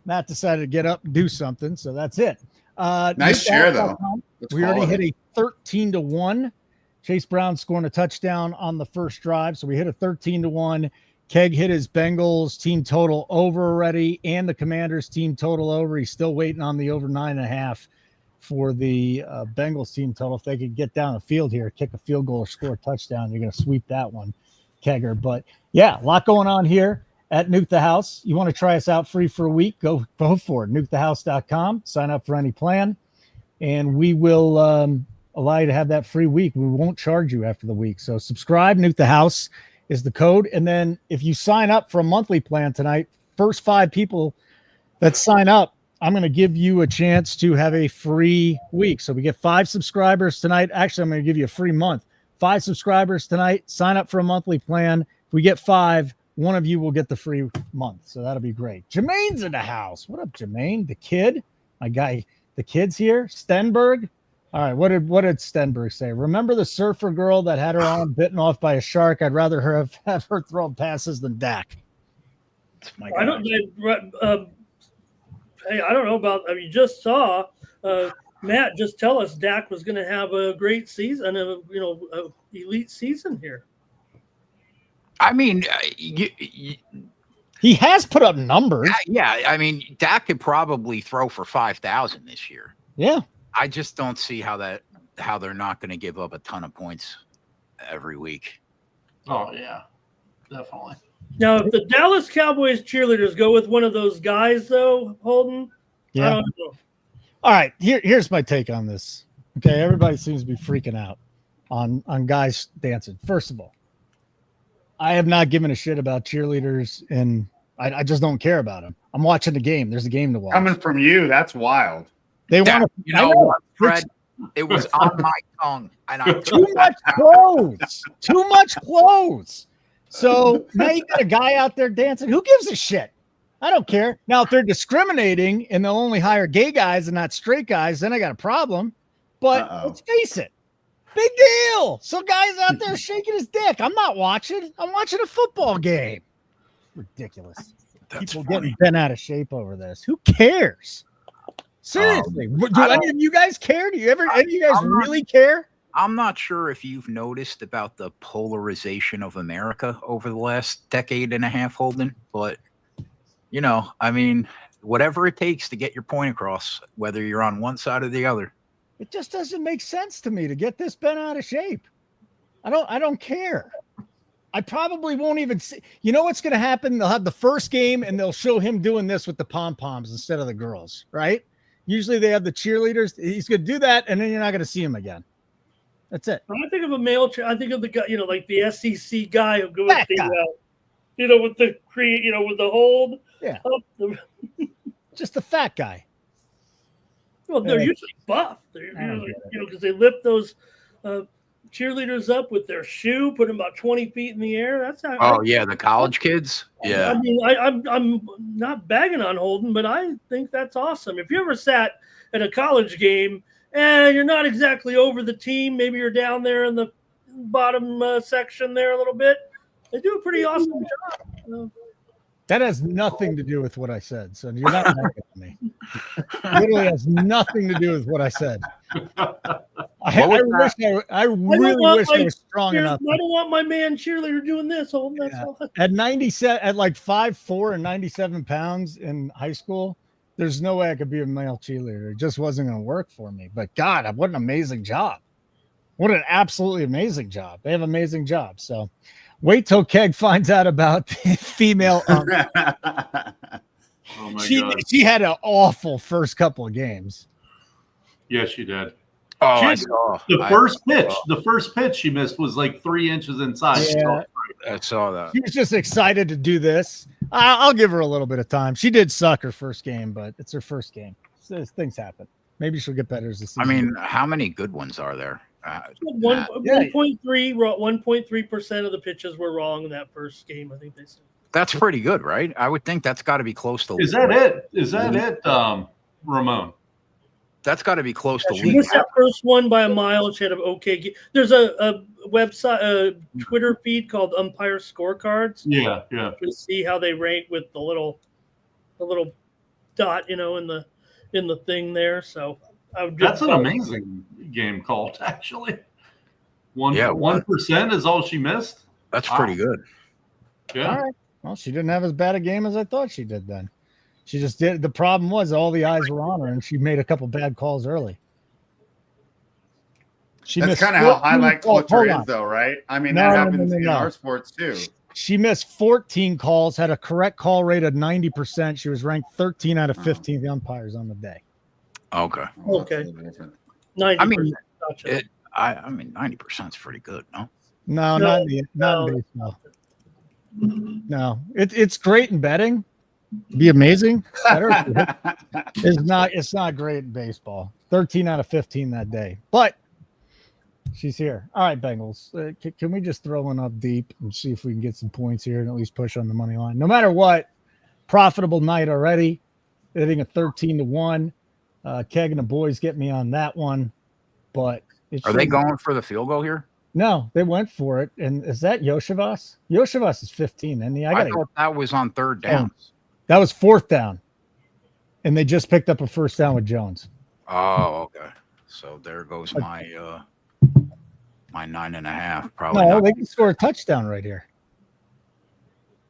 Matt decided to get up and do something, so that's it. Nice share, though. That's We already quality. hit a 13-1. Chase Brown scoring a touchdown on the first drive, so we hit a 13-1. Keg hit his Bengals team total over already, and the Commanders team total over. He's still waiting on the over 9.5 for the Bengals team total. If they could get down the field here, kick a field goal or score a touchdown, you're going to sweep that one, Kegger. But yeah, a lot going on here at Nuke the House. You want to try us out free for a week? Go for it. nukethehouse.com. Sign up for any plan, and we will allow you to have that free week. We won't charge you after the week. So subscribe. Nuke the House is the code. And then if you sign up for a monthly plan tonight, first 5 people that sign up, I'm going to give you a chance to have a free week. So we get 5 subscribers tonight. Actually, I'm going to give you a free month. 5 subscribers tonight. Sign up for a monthly plan. If we get 5, one of you will get the free month. So that'll be great. Jermaine's in the house. What up, Jermaine? The kid, my guy. The kid's here. Stenberg. All right. What did Stenberg say? Remember the surfer girl that had her arm bitten off by a shark? I'd rather have her throw passes than Dak. That's my guy. Hey, I don't know about. I mean, you just saw Matt, just tell us Dak was going to have a great season, a elite season here. I mean, He has put up numbers. yeah. I mean, Dak could probably throw for 5,000 this year. Yeah. I just don't see how they're not going to give up a ton of points every week. Oh yeah, definitely. Now, if the Dallas Cowboys cheerleaders go with one of those guys, though, Holden, Yeah. I don't know. All right. Here's my take on this. Okay. Everybody seems to be freaking out on guys dancing. First of all, I have not given a shit about cheerleaders, and I just don't care about them. I'm watching the game. There's a game to watch. Coming from you, that's wild. They want to. You know what, Fred? It was on my tongue, and I Too much clothes. Too much clothes. So now you got a guy out there dancing. Who gives a shit? I don't care. Now, if they're discriminating and they'll only hire gay guys and not straight guys, then I got a problem. But let's face it, big deal. So guys out there shaking his dick. I'm not watching. I'm watching a football game. Ridiculous. That's People funny. getting bent out of shape over this. Who cares? Seriously. Do any of you guys care? Any of you guys really care? I'm not sure if you've noticed about the polarization of America over the last decade and a half, Holden, but I mean, whatever it takes to get your point across, whether you're on one side or the other. It just doesn't make sense to me to get this bent out of shape. I don't care. I probably won't even see. You know what's going to happen? They'll have the first game and they'll show him doing this with the pom-poms instead of the girls, right? Usually they have the cheerleaders. He's going to do that, and then you're not going to see him again. That's it. When I think of a male, I think of the guy, like the SEC guy who goes That with guy. with the with the hold. Yeah. Up Just the fat guy. well, they're Yeah. usually buff. They're I don't usually, get because they lift those cheerleaders up with their shoe, put them about 20 feet in the air. That's how. Oh yeah, the college kids. Yeah. I mean, I'm not bagging on Holden, but I think that's awesome. If you ever sat at a college game and you're not exactly over the team, maybe you're down there in the bottom section there a little bit, they do a pretty awesome job. That has nothing to do with what I said. So you're not mad at me. Literally has nothing to do with what I said. I really wish I was strong enough. I don't want my man cheerleader doing this. Holden, that's all. At 97, at like 5'4" and 97 pounds in high school, there's no way I could be a male cheerleader. It just wasn't going to work for me. But God, what an amazing job. What an absolutely amazing job. They have amazing jobs. So wait till Keg finds out about the female. Oh my God. She had an awful first couple of games. Yes, she did. Oh, The first pitch she missed was like 3 inches inside. Yeah. I saw that. She was just excited to do this. I'll give her a little bit of time. She did suck her first game, but it's her first game. So things happen. Maybe she'll get better as the season. I mean, how many good ones are there? 1.3% of the pitches were wrong in that first game. I think they said. That's pretty good, right? I would think that's got to be close to. Is that it? Is that it, Ramon? That's got to be close to She league. missed that first one by a mile. She had an okay. There's a website, a Twitter feed called Umpire Scorecards. Yeah. To see how they rank with the little dot, in the thing there. So That's an amazing game called, actually. 1% is all she missed. That's pretty good. Yeah. All right. Well, she didn't have as bad a game as I thought she did then. She just did. The problem was all the eyes were on her, and she made a couple bad calls early. That's kind of how highlight culture is, though, right? I mean, that happens in our sports too. She missed 14 calls, had a correct call rate of 90%. She was ranked 13 out of 15 umpires on the day. Okay. Okay. 90%. I mean, Gotcha. I mean, 90% is pretty good, no? No, not in baseball. No, it's great in betting. Be amazing. It's not great in baseball. 13 out of 15 that day, but she's here. All right, Bengals. Can we just throw one up deep and see if we can get some points here and at least push on the money line? No matter what, profitable night already. Hitting a 13-1. Keg and the boys get me on that one, but Are they going for the field goal here? No, they went for it. And is that Yoshivas? Yoshivas is 15, and I thought that was on third down. That was fourth down, and they just picked up a first down with Jones. Oh, okay. So there goes my 9.5. Probably No, not. they can score a touchdown right here.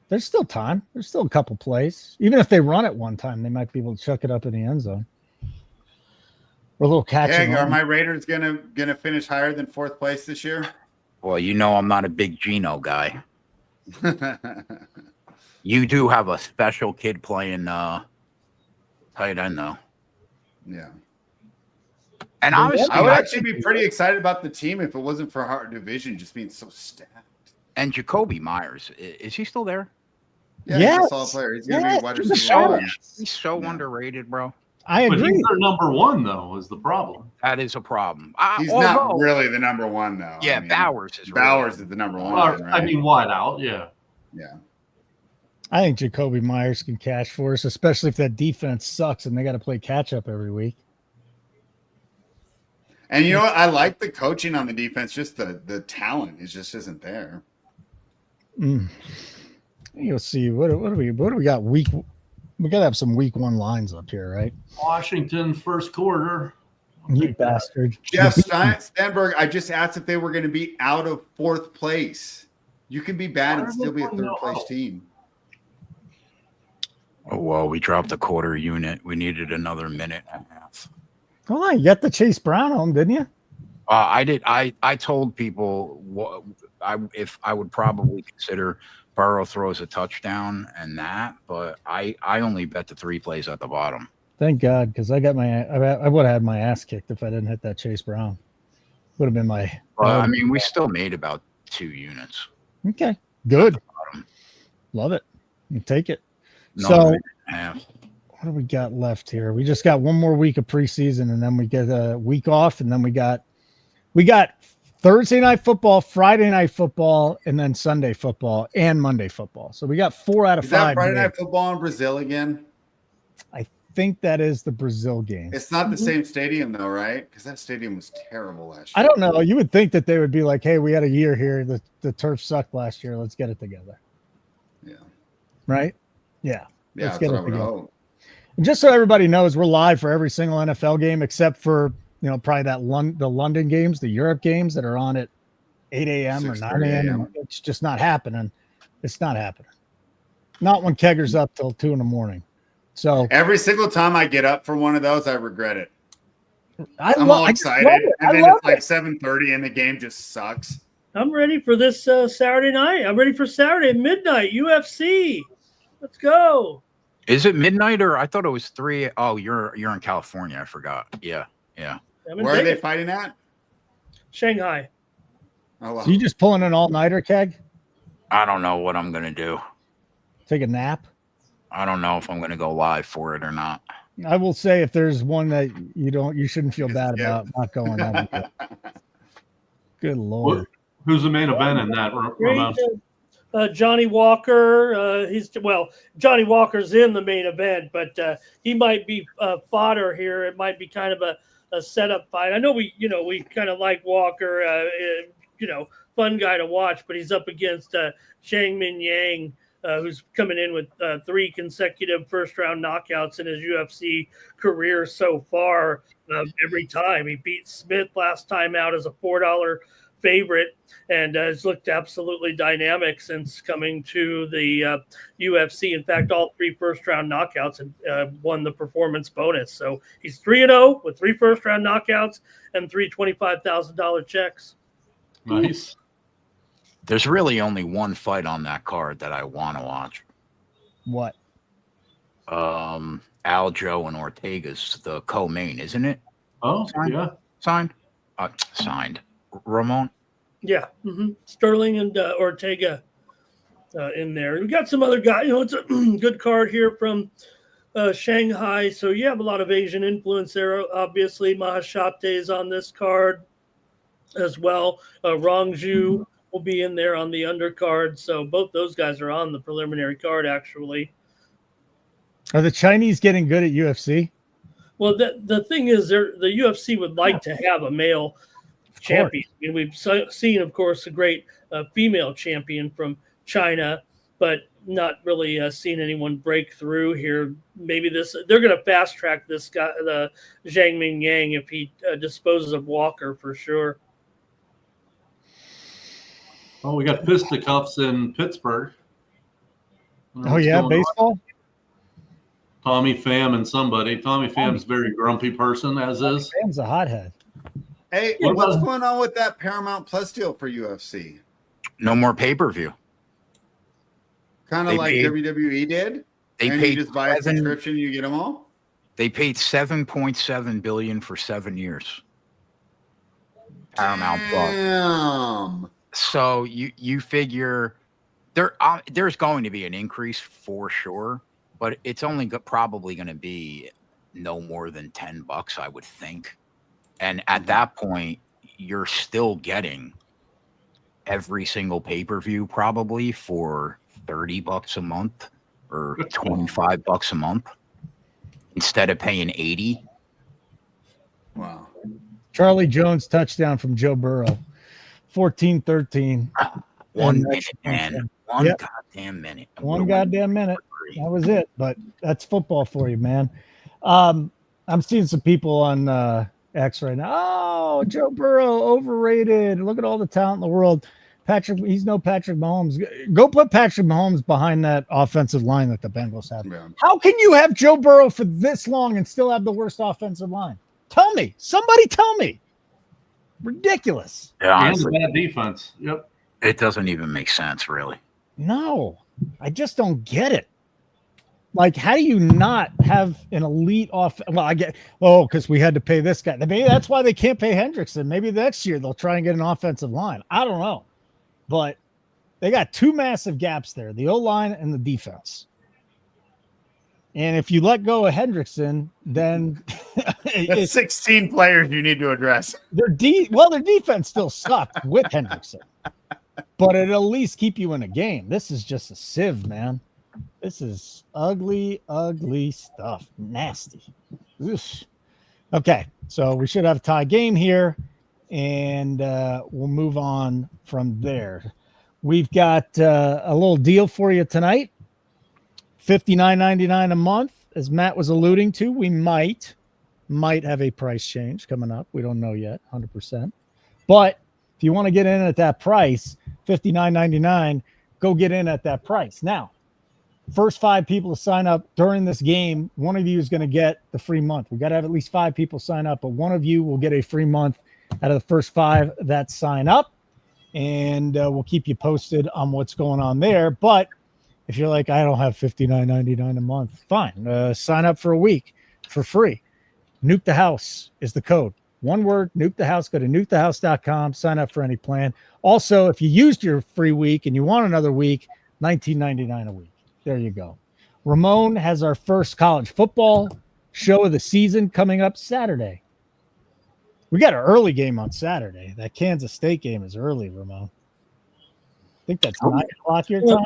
There's still time. There's still a couple plays. Even if they run it one time, they might be able to chuck it up in the end zone. Or a little catching. Are my Raiders gonna finish higher than 4th place this year? Well, I'm not a big Geno guy. You do have a special kid playing tight end, though. Yeah. And honestly, I would actually be pretty excited about the team if it wasn't for our division just being so stacked. And Jacoby Myers, is he still there? Yeah, Yes. he's a solid player. He's gonna be wide Yes, receiver. He's so underrated, bro. I But agree. he's their number one, though, is the problem. That is a problem. He's not really the number one, though. Yeah, I mean, Bowers is the number one. Or, right? I mean, wide out, yeah. Yeah. I think Jacoby Myers can catch for us, especially if that defense sucks and they got to play catch up every week. And you know what? I like the coaching on the defense. Just the talent isn't there. You'll see. What do we got? We got to have some week 1 lines up here, right? Washington, first quarter. You bastard. Jeff Stenberg, I just asked if they were going to be out of 4th place. You can be bad and still be a 3rd place team. Oh, well, we dropped a quarter unit. We needed another minute and a half. Hold on, you got the Chase Brown home, didn't you? I did. I told people if I would probably consider Burrow throws a touchdown and that, but I only bet the 3 plays at the bottom. Thank God, because I would have had my ass kicked if I didn't hit that Chase Brown. Would have been my. Well, I mean, we still made about 2 units. Okay, good. Love it. You take it. Another So, minute and a half. what do we got left here? We just got one more week of preseason, and then we get a week off, and then we got Thursday night football, Friday night football, and then Sunday football and Monday football. So we got 4 out of 5. Is that Friday night football in Brazil again? I think that is the Brazil game. It's not the same stadium though, right? Because that stadium was terrible last year. I don't know. You would think that they would be like, "Hey, we had a year here. The turf sucked last year. Let's get it together." Yeah. Right? Yeah. Yeah, Let's that's get what it I would together. hope. And just so everybody knows, we're live for every single NFL game except for probably the London games, the Europe games that are on at 8 a.m. or 9 a.m. It's just not happening. It's not happening. Not when Kegger's up till 2 in the morning. So Every single time I get up for one of those, I regret it. I'm all I just excited, love it. and I then love it's like it. 7:30, and the game just sucks. I'm ready for this Saturday night. I'm ready for Saturday at midnight, UFC. Let's go. Is it midnight or I thought it was 3? Oh, you're in California. I forgot. Yeah. I'm in Where are they Vegas. fighting at? Shanghai. Oh, wow. So you just pulling an all-nighter, Keg? I don't know what I'm gonna do. Take a nap? I don't know if I'm gonna go live for it or not. I will say if there's one that you shouldn't feel Just bad skip. about not going, that'd be good. Good Lord. Who's the main event in that, Ramon? Johnny Walker. Johnny Walker's in the main event, but he might be fodder here. It might be kind of a setup fight. I know we kind of like Walker. Fun guy to watch, but he's up against Shang Min Yang, who's coming in with 3 consecutive first-round knockouts in his UFC career so far. Every time he beat Smith last time out as a $4 favorite, and has looked absolutely dynamic since coming to the UFC. In fact, all 3 first-round knockouts and won the performance bonus. So he's 3-0 with 3 first-round knockouts and 3 $25,000 checks. Nice. There's really only one fight on that card that I want to watch. What? Aljo and Ortega's the co-main, isn't it? Oh, yeah. Signed. Signed. Ramon. Yeah, Sterling and Ortega in there. We got some other guys. It's a good card here from Shanghai. So you have a lot of Asian influence there. Obviously, Mahashate is on this card as well. Rongju will be in there on the undercard. So both those guys are on the preliminary card, actually. Are the Chinese getting good at UFC? Well, the thing is, the UFC would like to have a male champion. I mean, we've seen, of course, a great female champion from China, but not really seen anyone break through here. Maybe they're going to fast track this guy, the Zhang Ming Yang, if he disposes of Walker for sure. Oh, we got fisticuffs in Pittsburgh. Oh yeah, baseball. Tommy Pham and somebody. Tommy Pham's a very grumpy person, as is. Pham's a hothead. Hey, what's going on with that Paramount Plus deal for UFC? No more pay-per-view. Kind of like WWE did. They and paid you just buy a subscription, you get them all. They paid $7.7 billion for 7 years. Paramount Plus. So you figure there's going to be an increase for sure, but it's only probably going to be no more than $10, I would think. And at that point, you're still getting every single pay-per-view probably for $30 a month or $25 a month instead of paying $80. Wow. Charlie Jones touchdown from Joe Burrow. 14-13. 1 minute, man. One goddamn minute. One goddamn minute. That was it. But that's football for you, man. I'm seeing some people on X right now. Oh, Joe Burrow, overrated. Look at all the talent in the world. He's no Patrick Mahomes. Go put Patrick Mahomes behind that offensive line that the Bengals have. Yeah. How can you have Joe Burrow for this long and still have the worst offensive line? Tell me. Somebody tell me. Ridiculous. Yeah, honestly, and bad defense. Yep. It doesn't even make sense, really. No, I just don't get it. Like, how do you not have an elite off? Well, I get, because we had to pay this guy. Maybe that's why they can't pay Hendrickson. Maybe next year they'll try and get an offensive line. I don't know. But they got two massive gaps there, the O-line and the defense. And if you let go of Hendrickson, then it's 16 players you need to address. Their defense still sucked with Hendrickson. But it'll at least keep you in a game. This is just a sieve, man. This is ugly, ugly stuff. Nasty. Oof. Okay, so we should have a tie game here, and we'll move on from there. We've got a little deal for you tonight. $59.99 a month, as Matt was alluding to. We might have a price change coming up. We don't know yet, 100%. But if you want to get in at that price, $59.99, go get in at that price. Now, first 5 people to sign up during this game, one of you is going to get the free month. We got to have at least 5 people sign up, but one of you will get a free month out of the first 5 that sign up, and we'll keep you posted on what's going on there. But if you're like, I don't have $59.99 a month, fine. Sign up for a week for free. Nuke the House is the code. One word, Nuke the House. Go to nukethehouse.com. Sign up for any plan. Also, if you used your free week and you want another week, $19.99 a week. There you go. Ramon has our first college football show of the season coming up Saturday. We got an early game on Saturday. That Kansas State game is early, Ramon. I think that's 9 o'clock your time.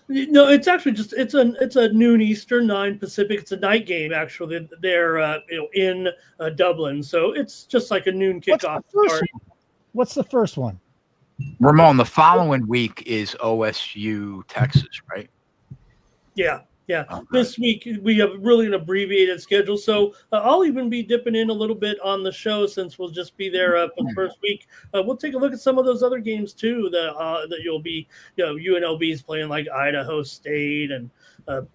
No, it's actually just it's a noon Eastern, 9 Pacific. It's a night game actually. They're in Dublin, so it's just like a noon kickoff. What's the first one? Ramon, the following week is OSU Texas, right? Yeah. Okay. This week we have really an abbreviated schedule, so I'll even be dipping in a little bit on the show since we'll just be there for the first week. We'll take a look at some of those other games too that you'll be, UNLV's playing like Idaho State and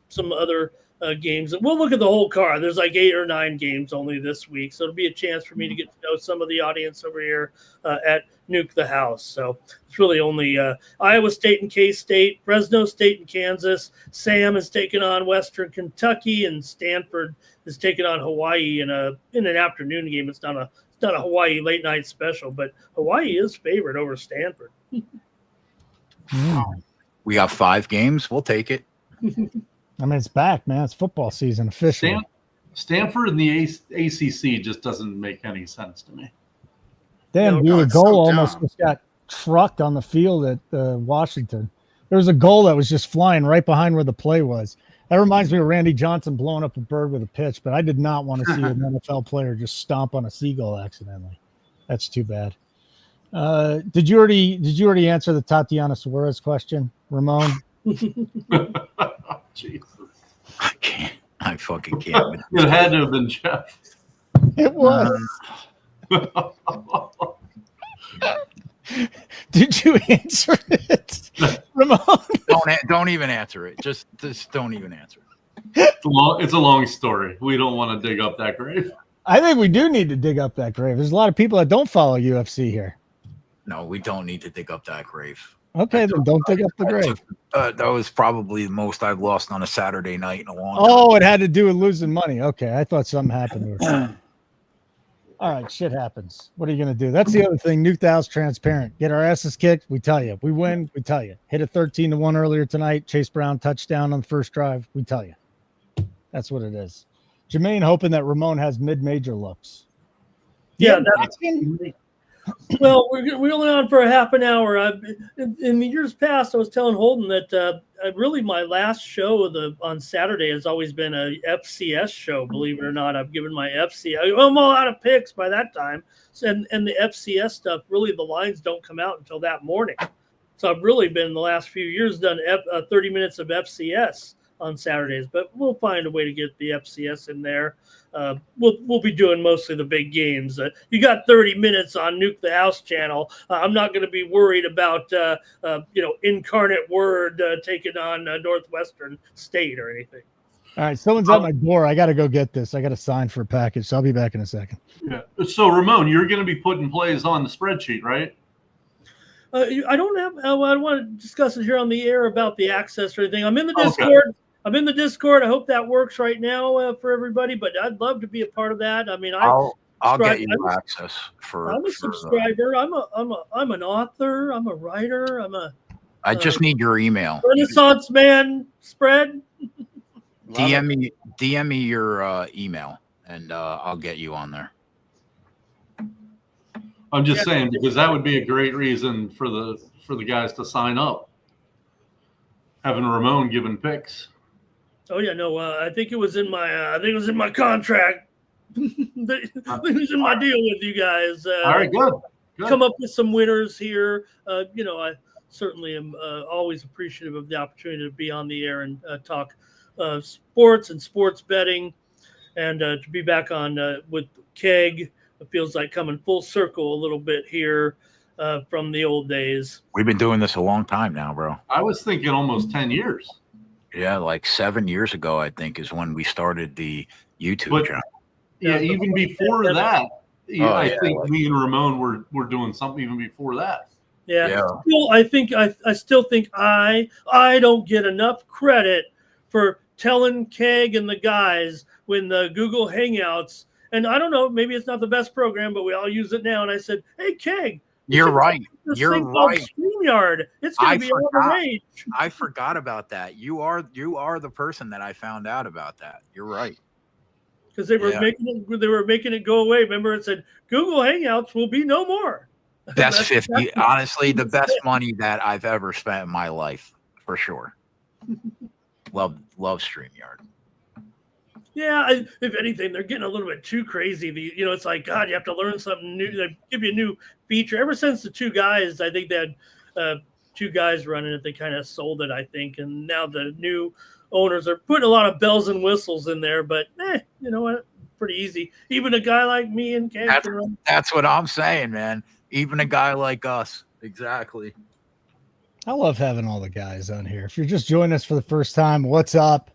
some other games. We'll look at the whole card. There's like 8 or 9 games only this week, so it'll be a chance for me to get to know some of the audience over here at Nuke the House. So it's really only Iowa State and K-State, Fresno State and Kansas. Sam is taking on Western Kentucky, and Stanford is taking on Hawaii in an afternoon game. It's not a Hawaii late night special, but Hawaii is favored over Stanford. We got 5 games. We'll take it. I mean, it's back, man. It's football season officially. Stanford and the ACC just doesn't make any sense to me. Damn, the goal almost just got trucked on the field at Washington. There was a goal that was just flying right behind where the play was. That reminds me of Randy Johnson blowing up a bird with a pitch, but I did not want to see an NFL player just stomp on a seagull accidentally. That's too bad. Did you already answer the Tatiana Suarez question, Ramon? Jesus. I can't. I fucking can't. It had to have been Jeff. It was. Did you answer it, Ramon? Don't even answer it. Just don't even answer it. It's a long story. We don't want to dig up that grave. I think we do need to dig up that grave. There's a lot of people that don't follow UFC here. No, we don't need to dig up that grave. Okay, then don't dig up the grave. That was probably the most I've lost on a Saturday night in a long time. Oh, it had to do with losing money. Okay, I thought something happened. All right, shit happens. What are you going to do? That's the other thing. Nuke the House transparent. Get our asses kicked. We tell you. We win. We tell you. Hit a 13-1 earlier tonight. Chase Brown touchdown on the first drive. We tell you. That's what it is. Jermaine hoping that Ramon has mid-major looks. Yeah, well, we're only on for a half an hour. In the years past, I was telling Holden that really my last show on Saturday has always been a FCS show. Believe it or not, I've given my FCS. I'm all out of picks by that time, and the FCS stuff. Really, the lines don't come out until that morning. So I've really been the last few years done 30 minutes of FCS on Saturdays, but we'll find a way to get the FCS in there. We'll be doing mostly the big games. You got 30 minutes on Nuke the House channel. I'm not going to be worried about Incarnate Word taking on Northwestern State or anything. All right, someone's at my door. I got to go get this. I got to sign for a package, so I'll be back in a second. Yeah. So Ramon, you're going to be putting plays on the spreadsheet, right? I don't have. I want to discuss it here on the air about the access or anything. I'm in the Discord. Okay. I'm in the Discord. I hope that works right now for everybody. But I'd love to be a part of that. I mean, I'll get you access for. I'm a subscriber. I'm an author. I'm a writer. I just need your email. Renaissance man spread. DM me your email, and I'll get you on there. I'm just saying, because that would be a great reason for the guys to sign up. Having Ramon giving picks. Oh yeah, no. I think it was in my contract. It was in my deal with you guys. All right, good. Come up with some winners here. I certainly am always appreciative of the opportunity to be on the air and talk sports and sports betting, and to be back on with Keg. It feels like coming full circle a little bit here from the old days. We've been doing this a long time now, bro. I was thinking almost 10 years. Yeah, like 7 years ago, I think, is when we started the YouTube channel. Yeah, even before that, I think me and Ramon were doing something even before that. Yeah. I still think I don't get enough credit for telling Keg and the guys when the Google Hangouts. And I don't know, maybe it's not the best program, but we all use it now. And I said, hey, Keg. You're right. You're right. StreamYard. It's going to be all the rage. I forgot about that. You are the person that I found out about that. You're right. Because they were making it go away. Remember, it said Google Hangouts will be no more. Best 50. Honestly, the best money that I've ever spent in my life, for sure. Love StreamYard. Yeah, if anything, they're getting a little bit too crazy. It's like, God, you have to learn something new. They give you a new feature. Ever since the two guys, I think they had two guys running it, they kind of sold it, I think. And now the new owners are putting a lot of bells and whistles in there. But, you know what? Pretty easy. Even a guy like me and Cam can run. That's what I'm saying, man. Even a guy like us. Exactly. I love having all the guys on here. If you're just joining us for the first time, what's up?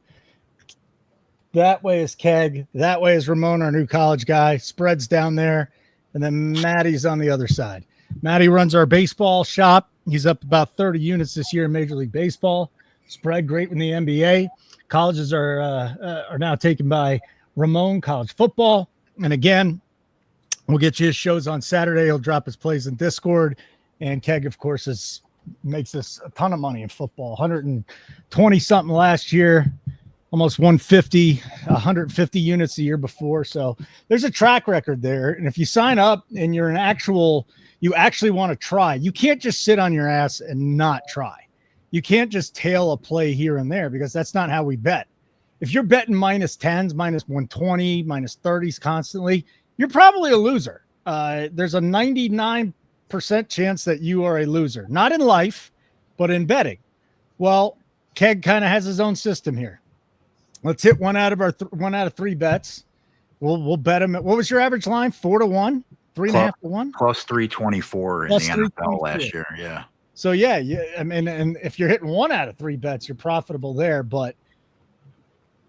That way is Keg. That way is Ramon, our new college guy. Spread's down there. And then Maddie's on the other side. Maddie runs our baseball shop. He's up about 30 units this year in Major League Baseball. Spread great in the NBA. Colleges are now taken by Ramon, college football. And again, we'll get you his shows on Saturday. He'll drop his plays in Discord. And Keg, of course, makes us a ton of money in football. 120-something last year. Almost 150 units the year before. So there's a track record there. And if you sign up and you actually want to try, you can't just sit on your ass and not try. You can't just tail a play here and there because that's not how we bet. If you're betting minus 10s, minus 120, minus 30s constantly, you're probably a loser. There's a 99% chance that you are a loser, not in life, but in betting. Well, Keg kind of has his own system here. Let's hit one out of our one out of three bets. We'll bet him. What was your average line? 4 to 1, 3.5 to 1, plus 324 in Plus the NFL last year. Yeah. So yeah, I mean, and if you're hitting 1 out of 3 bets, you're profitable there. But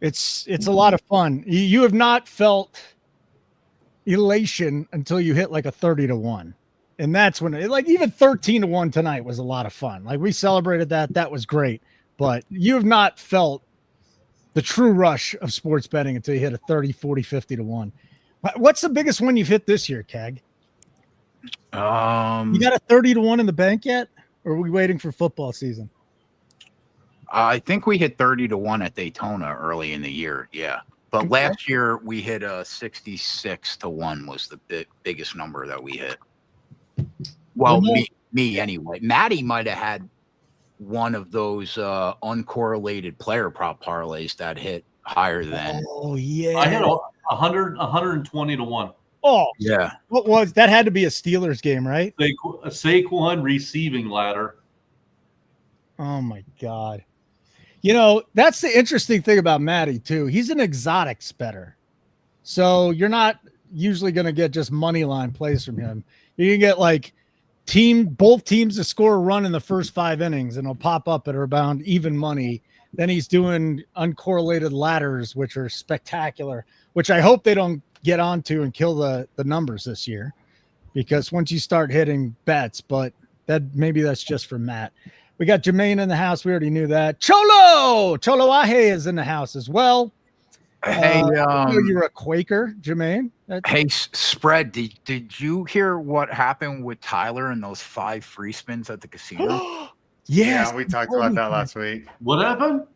it's a lot of fun. You have not felt elation until you hit like a 30 to 1, and that's when like even 13 to 1 tonight was a lot of fun. Like we celebrated that was great. But you have not felt the true rush of sports betting until you hit a 30, 40, 50 to 1. What's the biggest one you've hit this year, Keg? You got a 30 to 1 in the bank yet? Or are we waiting for football season? I think we hit 30 to 1 at Daytona early in the year. Yeah. But last year we hit a 66 to 1 was the biggest number that we hit. Well, me anyway. Maddie might have had one of those uncorrelated player prop parlays that hit higher than. Oh yeah, I hit 120 to 1. Oh yeah. What was that? Had to be a Steelers game, right? A Saquon receiving ladder. Oh my god! You know that's the interesting thing about Matty too. He's an exotics better, so you're not usually going to get just money line plays from him. You can get like both teams to score a run in the first 5 innings, and it'll pop up at around even money. Then he's doing uncorrelated ladders, which are spectacular, which I hope they don't get onto and kill the numbers this year, because once you start hitting bets, but maybe that's just for Matt. We got Jermaine in the house. We already knew that. Cholo Ahe is in the house as well. Hey, you're a Quaker, Jermaine. Hey, Spread, did you hear what happened with Tyler and those 5 free spins at the casino? Yes, yeah, we talked about that last week. What happened?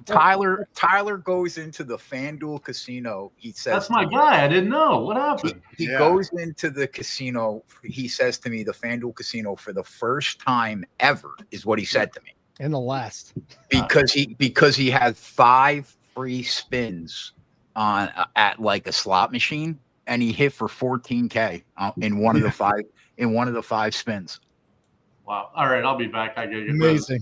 Tyler goes into the FanDuel casino. He says, "That's my guy. I didn't know what happened." He goes into the casino. He says to me, the FanDuel casino for the first time ever is what he said to me. In the last, because he had 5 free spins on at like a slot machine, and he hit for $14K in one of the 5 spins. Wow! All right, I'll be back. I get amazing.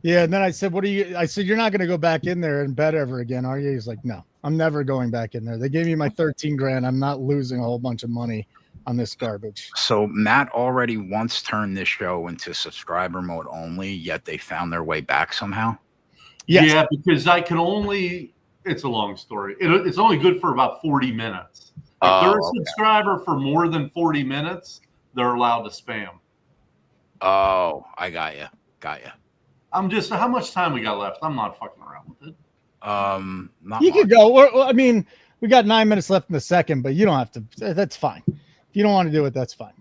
Yeah, and then I said, "What are you?" I said, "You're not going to go back in there and bet ever again, are you?" He's like, "No, I'm never going back in there. They gave me my 13 grand. I'm not losing a whole bunch of money on this garbage." So Matt already once turned this show into subscriber mode only, yet they found their way back somehow. Yes. Yeah, because I can only. It's a long story. It's only good for about 40 minutes. If they're a subscriber for more than 40 minutes, they're allowed to spam. Oh, I got you. I'm just. How much time we got left? I'm not fucking around with it. Not you much. could go. I mean, we got 9 minutes left in the second, but you don't have to. That's fine. If you don't want to do it, that's fine.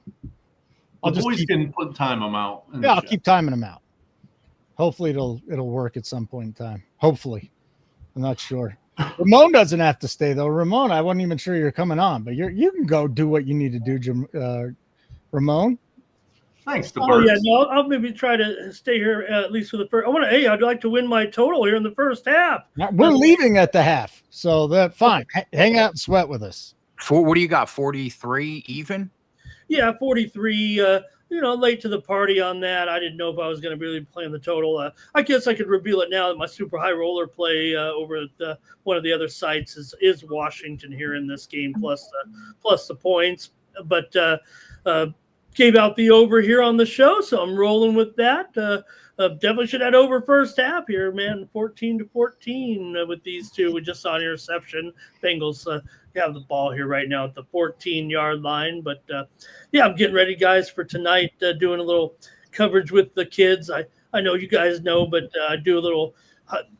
The boys can time them out. Yeah, I'll keep timing them out. Hopefully, it'll work at some point in time. Hopefully, I'm not sure. Ramon doesn't have to stay though. Ramon, I wasn't even sure you're coming on, but you can go do what you need to do, Ramon. Thanks to yeah, no, I'll maybe try to stay here at least for the first. I'd like to win my total here in the first half. We're leaving at the half, so that's fine. Hang out and sweat with us. What do you got? 43 even? Yeah, 43. Late to the party on that. I didn't know if I was going to really play on the total. I guess I could reveal it now that my super high roller play over at one of the other sites is Washington here in this game plus the points, but gave out the over here on the show, so I'm rolling with that. Definitely should head over first half here, man. 14-14 with these two. We just saw an interception. Bengals have the ball here right now at the 14-yard line. But, I'm getting ready, guys, for tonight, doing a little coverage with the kids. I know you guys know, but I do a little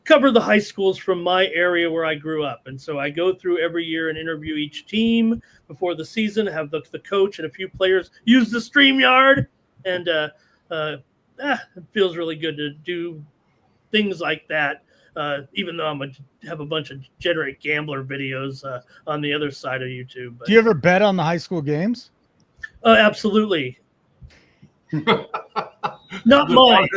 cover the high schools from my area where I grew up. And so I go through every year and interview each team before the season, have the coach and a few players use the StreamYard. And it feels really good to do things like that, even though have a bunch of degenerate gambler videos on the other side of YouTube. But, do you ever bet on the high school games? Absolutely. Not mine.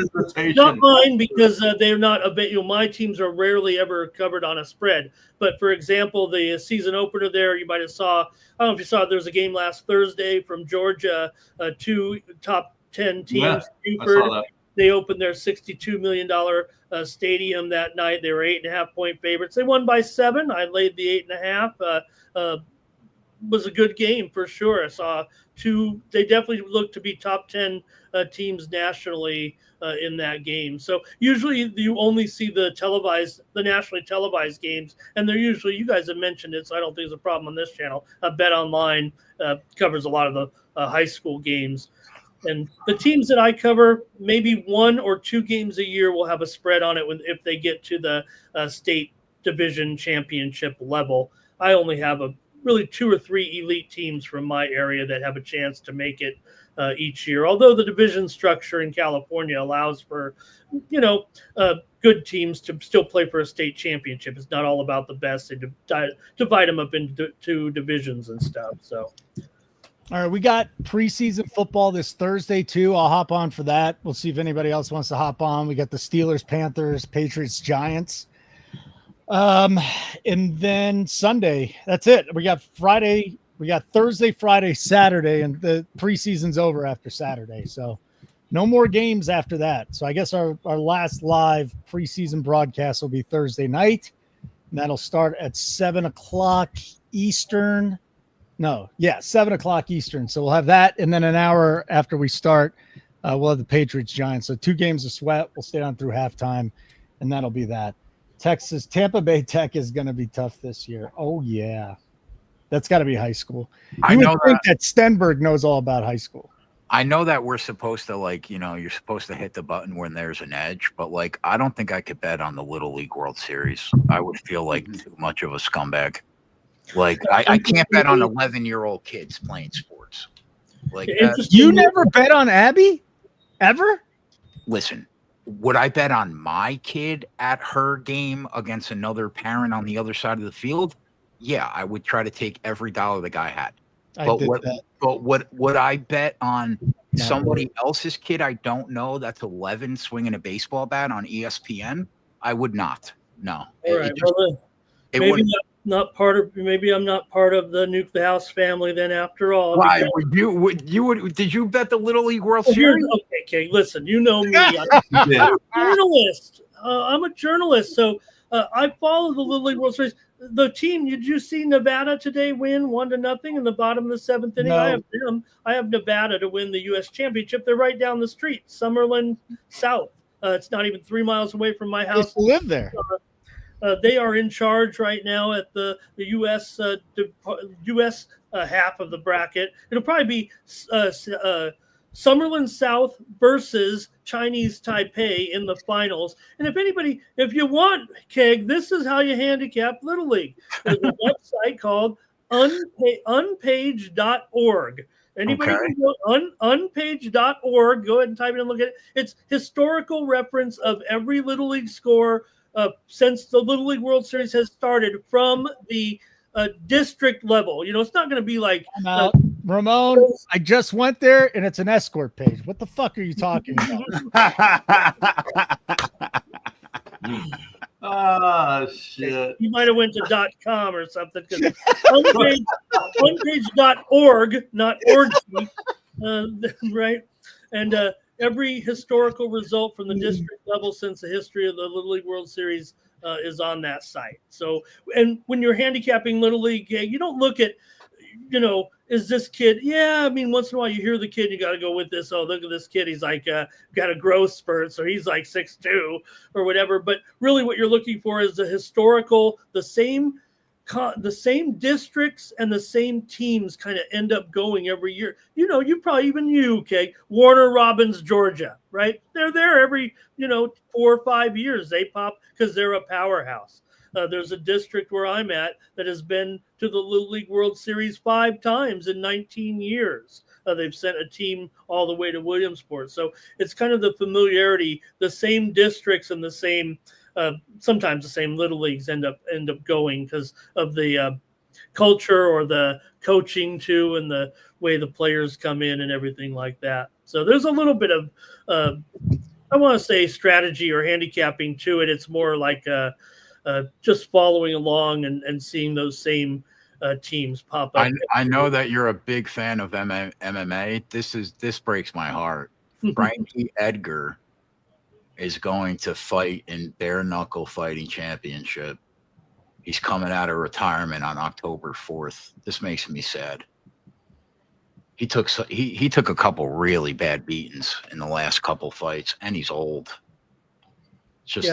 Not mine, because they're not my teams are rarely ever covered on a spread. But for example, the season opener there, you might have saw. I don't know if you saw. There was a game last Thursday from Georgia. 2 top 10 teams. Yeah, I saw that. They opened their $62 million stadium that night. They were 8.5-point favorites. They won by 7. I laid the 8.5. Was a good game for sure. I saw they definitely look to be top 10 teams nationally in that game. So usually you only see the nationally televised games, and they're usually, you guys have mentioned it, so I don't think there's a problem on this channel. Bet Online covers a lot of the high school games. And the teams that I cover, maybe 1 or 2 games a year will have a spread on it if they get to the state division championship level. I only have really 2 or 3 elite teams from my area that have a chance to make it each year. Although the division structure in California allows for, good teams to still play for a state championship. It's not all about the best. They divide them up into 2 divisions and stuff. So. All right, we got preseason football this Thursday too. I'll hop on for that. We'll see if anybody else wants to hop on. We got the Steelers, Panthers, Patriots, Giants. And then Sunday, that's it. We got Friday, we got Thursday, Friday, Saturday, and the preseason's over after Saturday. So no more games after that. So I guess our last live preseason broadcast will be Thursday night. And that'll start at 7:00 Eastern. 7:00 Eastern. So we'll have that. And then an hour after we start, we'll have the Patriots Giants. So 2 games of sweat. We'll stay on through halftime, and that'll be that. Tampa Bay Tech is going to be tough this year. Oh, yeah. That's got to be high school. You would think that Stenberg knows all about high school. I know that we're supposed to, you're supposed to hit the button when there's an edge, but, I don't think I could bet on the Little League World Series. I would feel like too much of a scumbag. I can't bet on 11-year-old kids playing sports. You never bet on Abby? Ever? Listen. Would I bet on my kid at her game against another parent on the other side of the field? Yeah, I would try to take every dollar the guy had. But would I bet on somebody else's kid I don't know that's 11 swinging a baseball bat on ESPN? I would not. No. All right. Maybe I'm not part of the Nuke the House family then after all. Why did you bet the Little League World Series? Okay, listen, you know me. I'm a journalist. I'm a journalist, so I follow the Little League World Series. The team, did you see Nevada today win 1-0 in the bottom of the 7th inning? No. I have Nevada to win the U.S. championship. They're right down the street, Summerlin South. It's not even 3 miles away from my house. I live there. They are in charge right now at the U.S. U.S. Half of the bracket. It'll probably be Summerlin South versus Chinese Taipei in the finals. And if you want, Keg, this is how you handicap Little League. There's a website called unpage.org. Anybody can go unpage.org. Go ahead and type it and look at it. It's historical reference of every Little League score since the Little League World Series has started from the district level. It's not going to be like Ramon. I just went there and it's an escort page. What the fuck are you talking about? Shit. You might have went to .com or something. Unpage.org, not orgy, right? And every historical result from the district level since the history of the Little League World Series is on that site. So, and when you're handicapping Little League, you don't look at, is this kid? Yeah, I mean, once in a while you hear the kid, you got to go with this. Oh, look at this kid. He's got a growth spurt, so he's 6'2" or whatever. But really what you're looking for is the historical, the same districts and the same teams kind of end up going every year. You probably okay, Warner Robins, Georgia, right? They're there every 4 or 5 years. They pop because they're a powerhouse. There's a district where I'm at that has been to the Little League World Series 5 times in 19 years. They've sent a team all the way to Williamsport. So it's kind of the familiarity, the same districts and the same sometimes the same Little Leagues end up going because of the culture or the coaching too, and the way the players come in and everything like that. So there's a little bit of I want to say strategy or handicapping to it. It's more like just following along and seeing those same teams pop up. I know that you're a big fan of MMA. This breaks my heart. Frankie Edgar is going to fight in bare knuckle fighting championship. He's coming out of retirement on October 4th. This makes me sad. He took a couple really bad beatings in the last couple fights, and he's old. It's just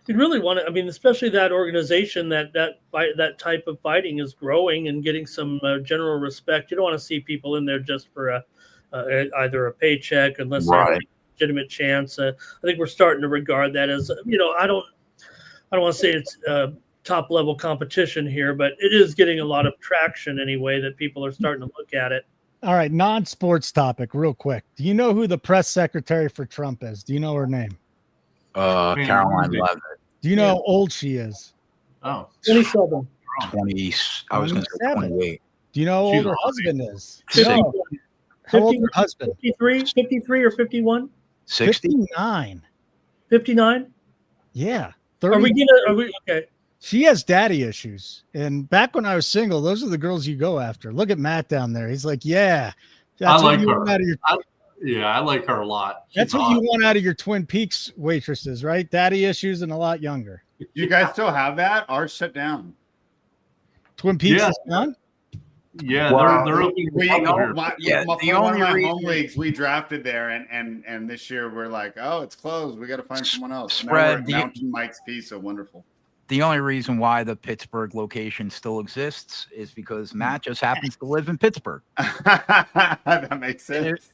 you'd really want to. I mean, especially that organization that type of fighting is growing and getting some general respect. You don't want to see people in there just for either a paycheck, unless they have a legitimate chance. I think we're starting to regard that as, I don't want to say it's top level competition here, but it is getting a lot of traction anyway, that people are starting to look at it. All right, non-sports topic, real quick. Do you know who the press secretary for Trump is? Do you know her name? Caroline Leavitt. Do you know how old she is? Oh, 27. 20. I was going to say 28. Do you know how She's old her old. husband is? 50, No. How old her husband? 53 or 51? 60? 59. 59? Yeah. Are we okay? She has daddy issues. And back when I was single, those are the girls you go after. Look at Matt down there. He's like, yeah. I like you her. want out of your, I like her a lot. that's what you want out of your Twin Peaks waitresses, right? Daddy issues and a lot younger. You guys still have that? Ours shut down. Twin Peaks Yeah. is gone? Yeah, Well, they're opening We, up here. the one only of my reason- home leagues we drafted there, and this year we're like, oh, it's closed. We got to find someone else. Now we're Spread at the- Mountain Mike's Pizza, wonderful. The only reason why the Pittsburgh location still exists is because Matt just happens to live in Pittsburgh. That makes sense.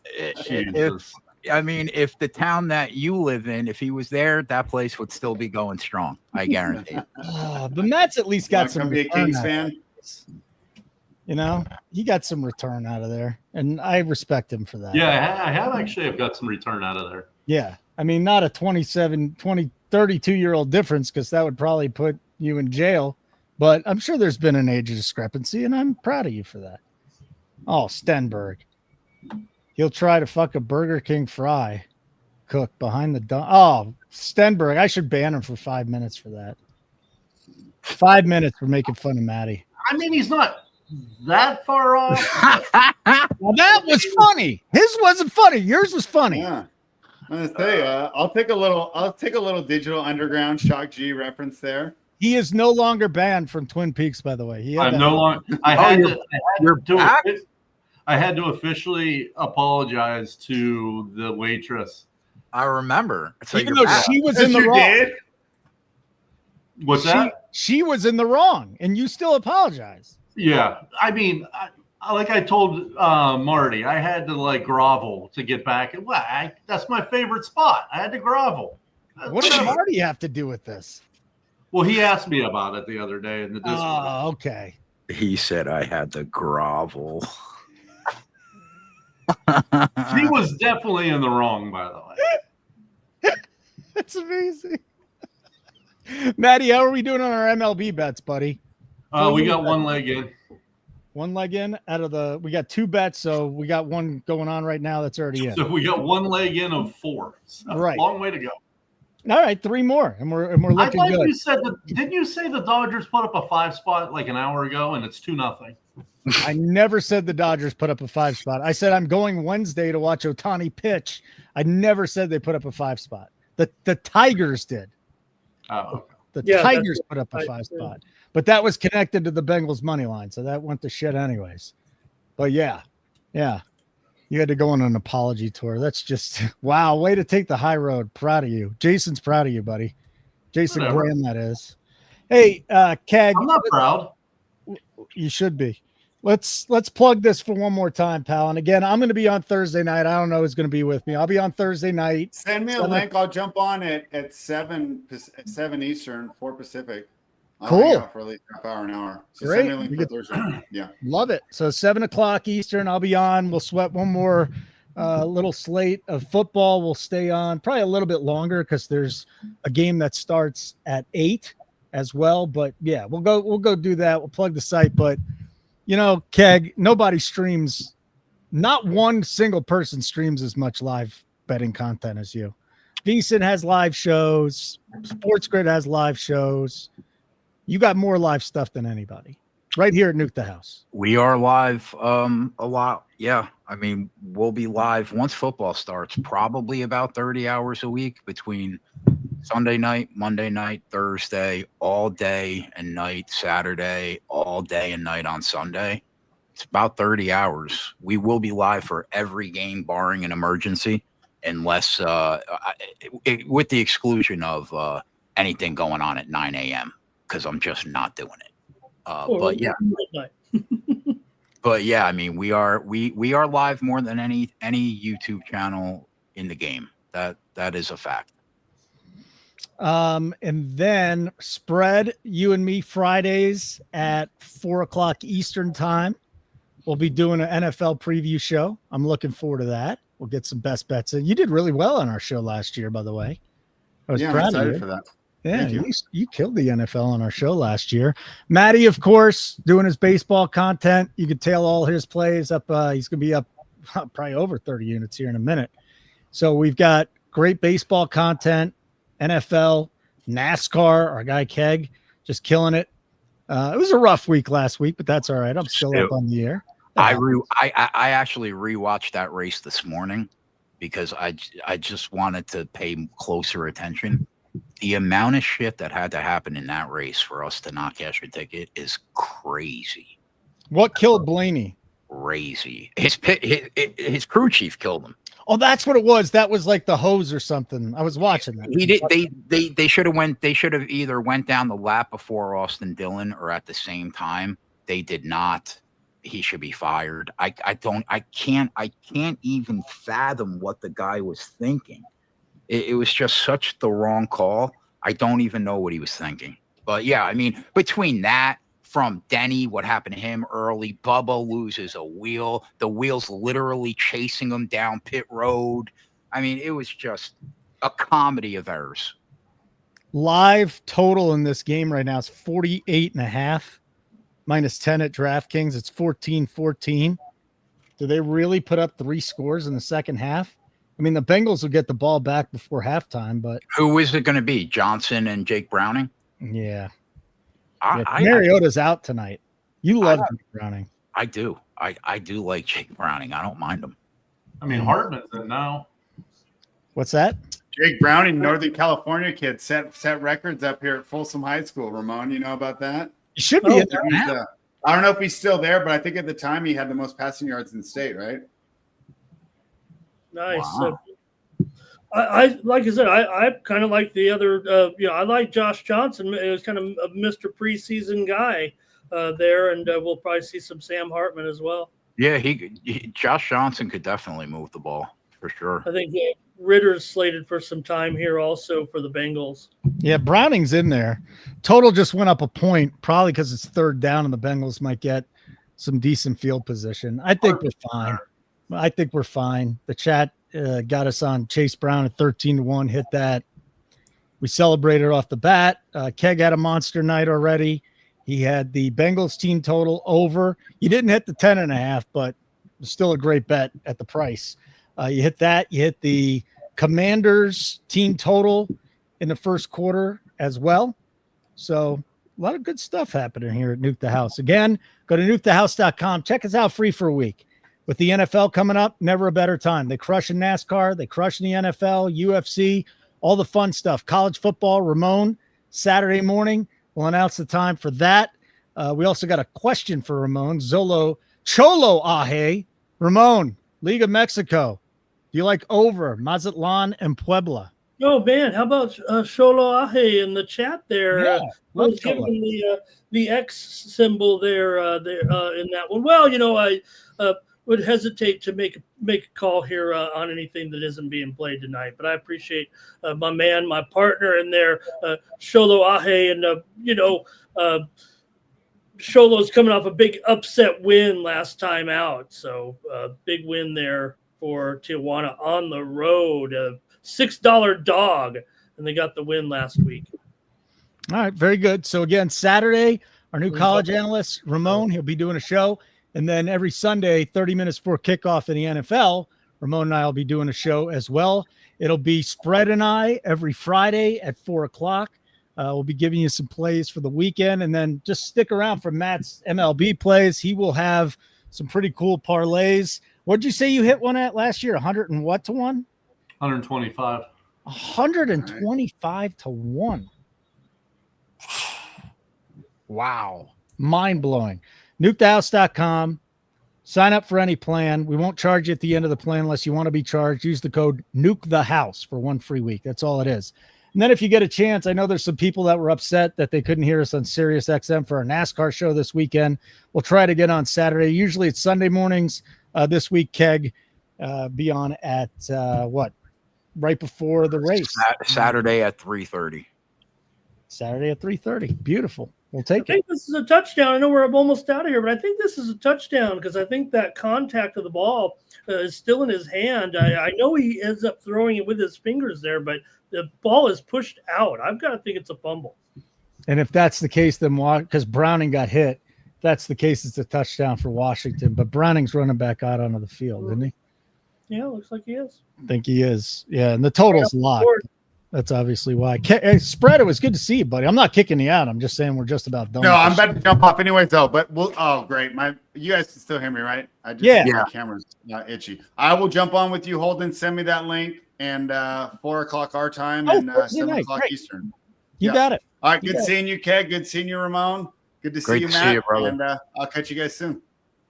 If the town that you live in, if he was there, that place would still be going strong. I guarantee. But Matt's at least got Wanna some come be a return Kings out fan? of it. He got some return out of there, and I respect him for that. Yeah, I have actually got some return out of there. Yeah. I mean, not a 32-year-old difference, because that would probably put you in jail. But I'm sure there's been an age discrepancy, and I'm proud of you for that. Oh, Stenberg. He'll try to fuck a Burger King fry cook behind the Oh, Stenberg. I should ban him for 5 minutes for that. 5 minutes for making fun of Maddie. I mean, he's not that far off. Well, that was funny. His wasn't funny. Yours was funny. Yeah. I'm gonna tell you, I'll take a little Digital Underground Shock G reference there. He is no longer banned from Twin Peaks, by the way. He had I'm that- no longer. I had to officially apologize to the waitress. I remember. So Even you're though back. she was in the You wrong. did? What's that? She was in the wrong, and you still apologize. Yeah, I mean, like I told Marty, I had to grovel to get back. That's my favorite spot. I had to grovel. What does Marty have to do with this? Well, he asked me about it the other day in the Discord. Oh, okay. He said I had to grovel. She was definitely in the wrong, by the way. That's amazing. Maddie, how are we doing on our MLB bets, buddy? We got one leg in. One leg in out of we got two bets, so we got one going on right now that's already in. So we got one leg in of four. So Right. Long way to go. All right, three more, and we're looking I thought good. you said didn't you say the Dodgers put up a 5 spot like an hour ago and it's 2-0? I never said the Dodgers put up a 5 spot. I said I'm going Wednesday to watch Ohtani pitch. I never said they put up a 5 spot. The Tigers did. Oh, okay. The Yeah, Tigers that's put up a right. 5 spot, but that was connected to the Bengals money line, so that went to shit anyways. But yeah, you had to go on an apology tour. That's just wow. Way to take the high road. Proud of you. Jason's proud of you, buddy. Jason Whatever. Graham, that is. Hey, Keg, I'm not proud. you should be. Let's plug this for one more time, pal. And again, I'm going to be on Thursday night. I don't know who's going to be with me. I'll be on Thursday night. Send me a link. I'll jump on it at 7 Eastern, 4 Pacific. I'll Cool. hang out for at least half hour, an hour. So Great. send me a link We for get- Thursday. Yeah. Love it. So 7:00 Eastern, I'll be on. We'll sweat one more little slate of football. We'll stay on probably a little bit longer because there's a game that starts at 8 as well. But yeah, we'll go do that. We'll plug the site. But Keg, nobody streams. Not one single person streams as much live betting content as you. VSiN has live shows. Sports Grid has live shows. You got more live stuff than anybody. Right here at Nuke the House. We are live a lot. Yeah. I mean, we'll be live once football starts, probably about 30 hours a week between Sunday night, Monday night, Thursday, all day and night, Saturday, all day and night on Sunday. It's about 30 hours. We will be live for every game, barring an emergency, unless with the exclusion of anything going on at 9 a.m. because I'm just not doing it. But yeah. But yeah, I mean, we are live more than any YouTube channel in the game. That is a fact. And then spread you and me Fridays at 4:00 Eastern time. We'll be doing an NFL preview show. I'm looking forward to that. We'll get some best bets in. You did really well on our show last year, by the way. I was proud of you for that. Yeah, you killed the NFL on our show last year. Matty, of course, doing his baseball content. You could tail all his plays up. He's going to be up probably over 30 units here in a minute. So we've got great baseball content, NFL, NASCAR, our guy Keg, just killing it. It was a rough week last week, but that's all right. I'm still up on the air. I actually rewatched that race this morning because I just wanted to pay closer attention. The amount of shit that had to happen in that race for us to not cash a ticket is crazy. What killed Blaney? Crazy. His crew chief killed him. Oh, that's what it was. That was like the hose or something. I was watching that. He did. They should have went. They should have either went down the lap before Austin Dillon or at the same time. They did not. He should be fired. I can't even fathom what the guy was thinking. It was just such the wrong call. I don't even know what he was thinking. But yeah, I mean, between that, from Denny, what happened to him early, Bubba loses a wheel. The wheel's literally chasing him down pit road. I mean, it was just a comedy of errors. Live total in this game right now is 48.5 minus 10 at DraftKings. It's 14-14. Do they really put up 3 scores in the second half? I mean, the Bengals will get the ball back before halftime, but who is it going to be? Johnson and Jake Browning? Yeah. Mariota's out tonight. You love Jake Browning. I do. I do like Jake Browning. I don't mind him. I mean, Hartman's in now. What's that? Jake Browning, Northern California kid, set records up here at Folsom High School. Ramon, you know about that? He should be in there now. I don't know if he's still there, but I think at the time he had the most passing yards in the state, right? Nice. Wow. I like I said, I kind of like the other. I like Josh Johnson. It was kind of a Mr. Preseason guy there, and we'll probably see some Sam Hartman as well. Yeah, Josh Johnson could definitely move the ball for sure. I think Ritter's slated for some time here also for the Bengals. Yeah, Browning's in there. Total just went up a point, probably because it's third down, and the Bengals might get some decent field position. I think we're fine. The chat got us on Chase Brown at 13-1. Hit that. We celebrated off the bat. Keg had a monster night already. He had the Bengals team total over. You didn't hit the 10.5, but it was still a great bet at the price. You hit that. You hit the Commanders team total in the first quarter as well. So a lot of good stuff happening here at Nuke the House. Again, go to nukethehouse.com. Check us out free for a week. With the NFL coming up, never a better time. They crush in NASCAR. They crush in the NFL, UFC, all the fun stuff. College football, Ramon, Saturday morning. We'll announce the time for that. We also got a question for Ramon. Cholo Aje. Ramon, League of Mexico. Do you like over Mazatlan and Puebla? Oh, man. How about Cholo Aje in the chat there? Yeah, was giving the X symbol there in that one. Well, I would hesitate to make a call here on anything that isn't being played tonight. But I appreciate my man, my partner in there, Cholo Aje. And, Cholo's coming off a big upset win last time out. So big win there for Tijuana on the road. A $6 dog. And they got the win last week. All right, very good. So, again, Saturday, our new college analyst, Ramon, he'll be doing a show. And then every Sunday, 30 minutes before kickoff in the NFL, Ramon and I will be doing a show as well. It'll be Spread and I every Friday at 4 o'clock. We'll be giving you some plays for the weekend. And then just stick around for Matt's MLB plays. He will have some pretty cool parlays. What'd you say you hit one at last year? 100 and what to 1? 125. 125 to 1. Wow. Mind-blowing. nukethehouse.com. Sign up for any plan. We won't charge you at the end of the plan unless you want to be charged. Use the code Nuke the House for 1 free week. That's all it is. And then if you get a chance, I know there's some people that were upset that they couldn't hear us on Sirius XM for our NASCAR show this weekend. We'll try to get on Saturday. Usually it's Sunday mornings. This week, Keg, be on at what? Right before the race. Saturday at 3:30. Saturday at 3:30. Beautiful. We'll take it. I think this is a touchdown. I know we're almost out of here, but I think this is a touchdown because I think that contact of the ball is still in his hand. I know he ends up throwing it with his fingers there, but the ball is pushed out. I've got to think it's a fumble. And if that's the case, then because Browning got hit, if that's the case, it's a touchdown for Washington. But Browning's running back out onto the field, isn't he? Yeah, looks like he is. I think he is. Yeah, and the total's locked. That's obviously why. Spread, it was good to see you, buddy. I'm not kicking you out. I'm just saying we're just about done. No, I'm about to jump off anyways, though. But we'll. Oh, great. You guys can still hear me, right? My camera's not itchy. I will jump on with you, Holden. Send me that link, and 4 o'clock our time and 7 o'clock Eastern. You got it. All right. Good seeing you, Keg. Good seeing you, Ramon. Good to see you, Matt. See you, brother. And I'll catch you guys soon.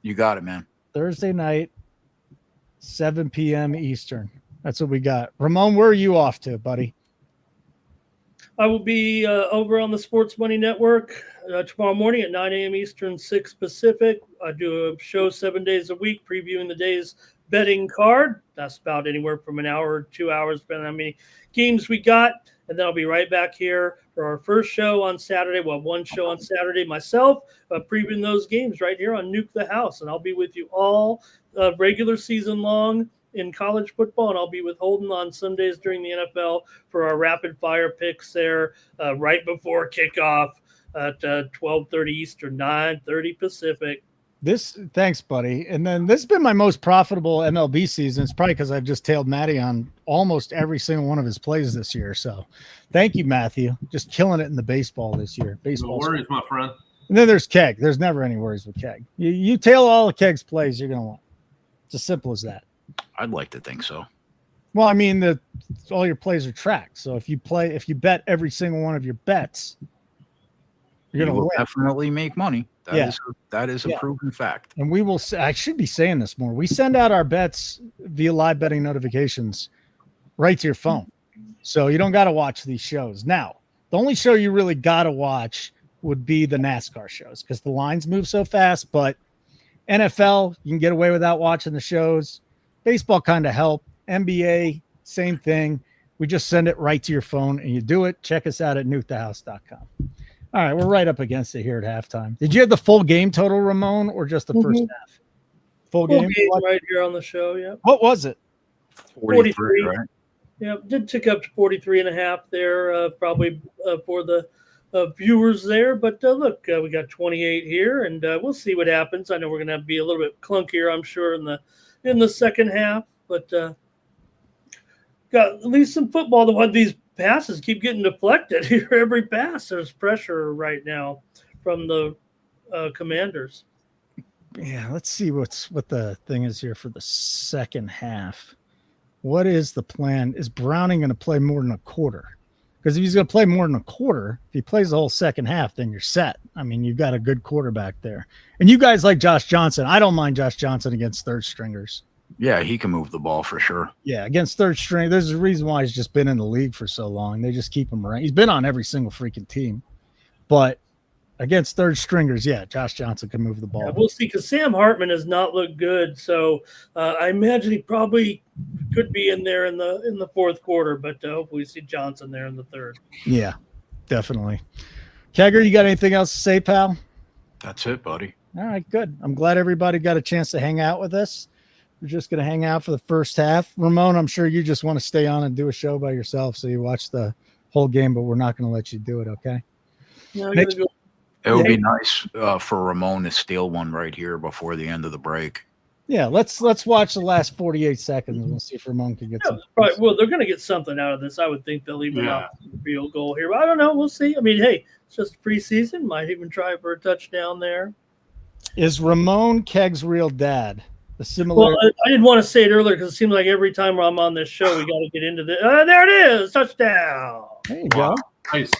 You got it, man. Thursday night, 7 p.m. Eastern. That's what we got. Ramon, where are you off to, buddy? I will be over on the Sports Money Network tomorrow morning at 9 a.m. Eastern, 6 Pacific. I do a show 7 days a week, previewing the day's betting card. That's about anywhere from an hour or 2 hours, depending on how many games we got. And then I'll be right back here for our first show on Saturday. Well, one show on Saturday myself, previewing those games right here on Nuke the House. And I'll be with you all regular season long in college football, and I'll be with Holden on Sundays during the NFL for our rapid fire picks there right before kickoff at 12:30 Eastern, 9:30 Pacific. Thanks, buddy. And then this has been my most profitable MLB season. It's probably because I've just tailed Matty on almost every single one of his plays this year. So thank you, Matthew. Just killing it in the baseball this year. Baseball. No worries, my friend. And then there's Keg. There's never any worries with Keg. You tail all of Keg's plays, you're going to win. It's as simple as that. I'd like to think so. Well, I mean, all your plays are tracked. So if you bet every single one of your bets, you're going to win. Definitely make money. That is a proven fact. And we will. I should be saying this more. We send out our bets via live betting notifications right to your phone, so you don't got to watch these shows. Now, the only show you really got to watch would be the NASCAR shows because the lines move so fast. But NFL, you can get away without watching the shows. Baseball kind of help. NBA, same thing. We just send it right to your phone and you do it. Check us out at nukethehouse.com. All right, we're right up against it here at halftime. Did you have the full game total, Ramon, or just the first half? Full game right here on the show, yeah. What was it? 43, right? Yeah, did tick up to 43.5 there, probably for the viewers there. But look, we got 28 here, and we'll see what happens. I know we're going to be a little bit clunkier, I'm sure, in the second half, but got at least some football. The one these passes keep getting deflected here. Every pass, there's pressure right now from the Commanders. Yeah, let's see what the thing is here for the second half. What is the plan? Is Browning going to play more than a quarter? Because if he's going to play more than a quarter, if he plays the whole second half, then you're set. I mean, you've got a good quarterback there. And you guys like Josh Johnson. I don't mind Josh Johnson against third stringers. Yeah, he can move the ball for sure. Yeah, against third string. There's a reason why he's just been in the league for so long. They just keep him around. He's been on every single freaking team. But against third stringers, yeah, Josh Johnson can move the ball. Yeah, we'll see, because Sam Hartman has not looked good. So I imagine he probably could be in there in the fourth quarter, but hopefully we see Johnson there in the third. Yeah, definitely. Kegger, you got anything else to say, pal? That's it, buddy. All right, good. I'm glad everybody got a chance to hang out with us. We're just going to hang out for the first half. Ramon, I'm sure you just want to stay on and do a show by yourself, so you watch the whole game, but we're not going to let you do it, okay? No, it would be nice for Ramon to steal one right here before the end of the break. Yeah, let's watch the last 48 seconds and we'll see if Ramon can get something. Right. Well, they're going to get something out of this. I would think they'll even out the field goal here. But I don't know. We'll see. I mean, hey, it's just preseason. Might even try for a touchdown there. Is Ramon Kegg's real dad? The similar. Well, I didn't want to say it earlier because it seems like every time I'm on this show, we got to get into this. There it is, touchdown. There you Wow. go. Nice.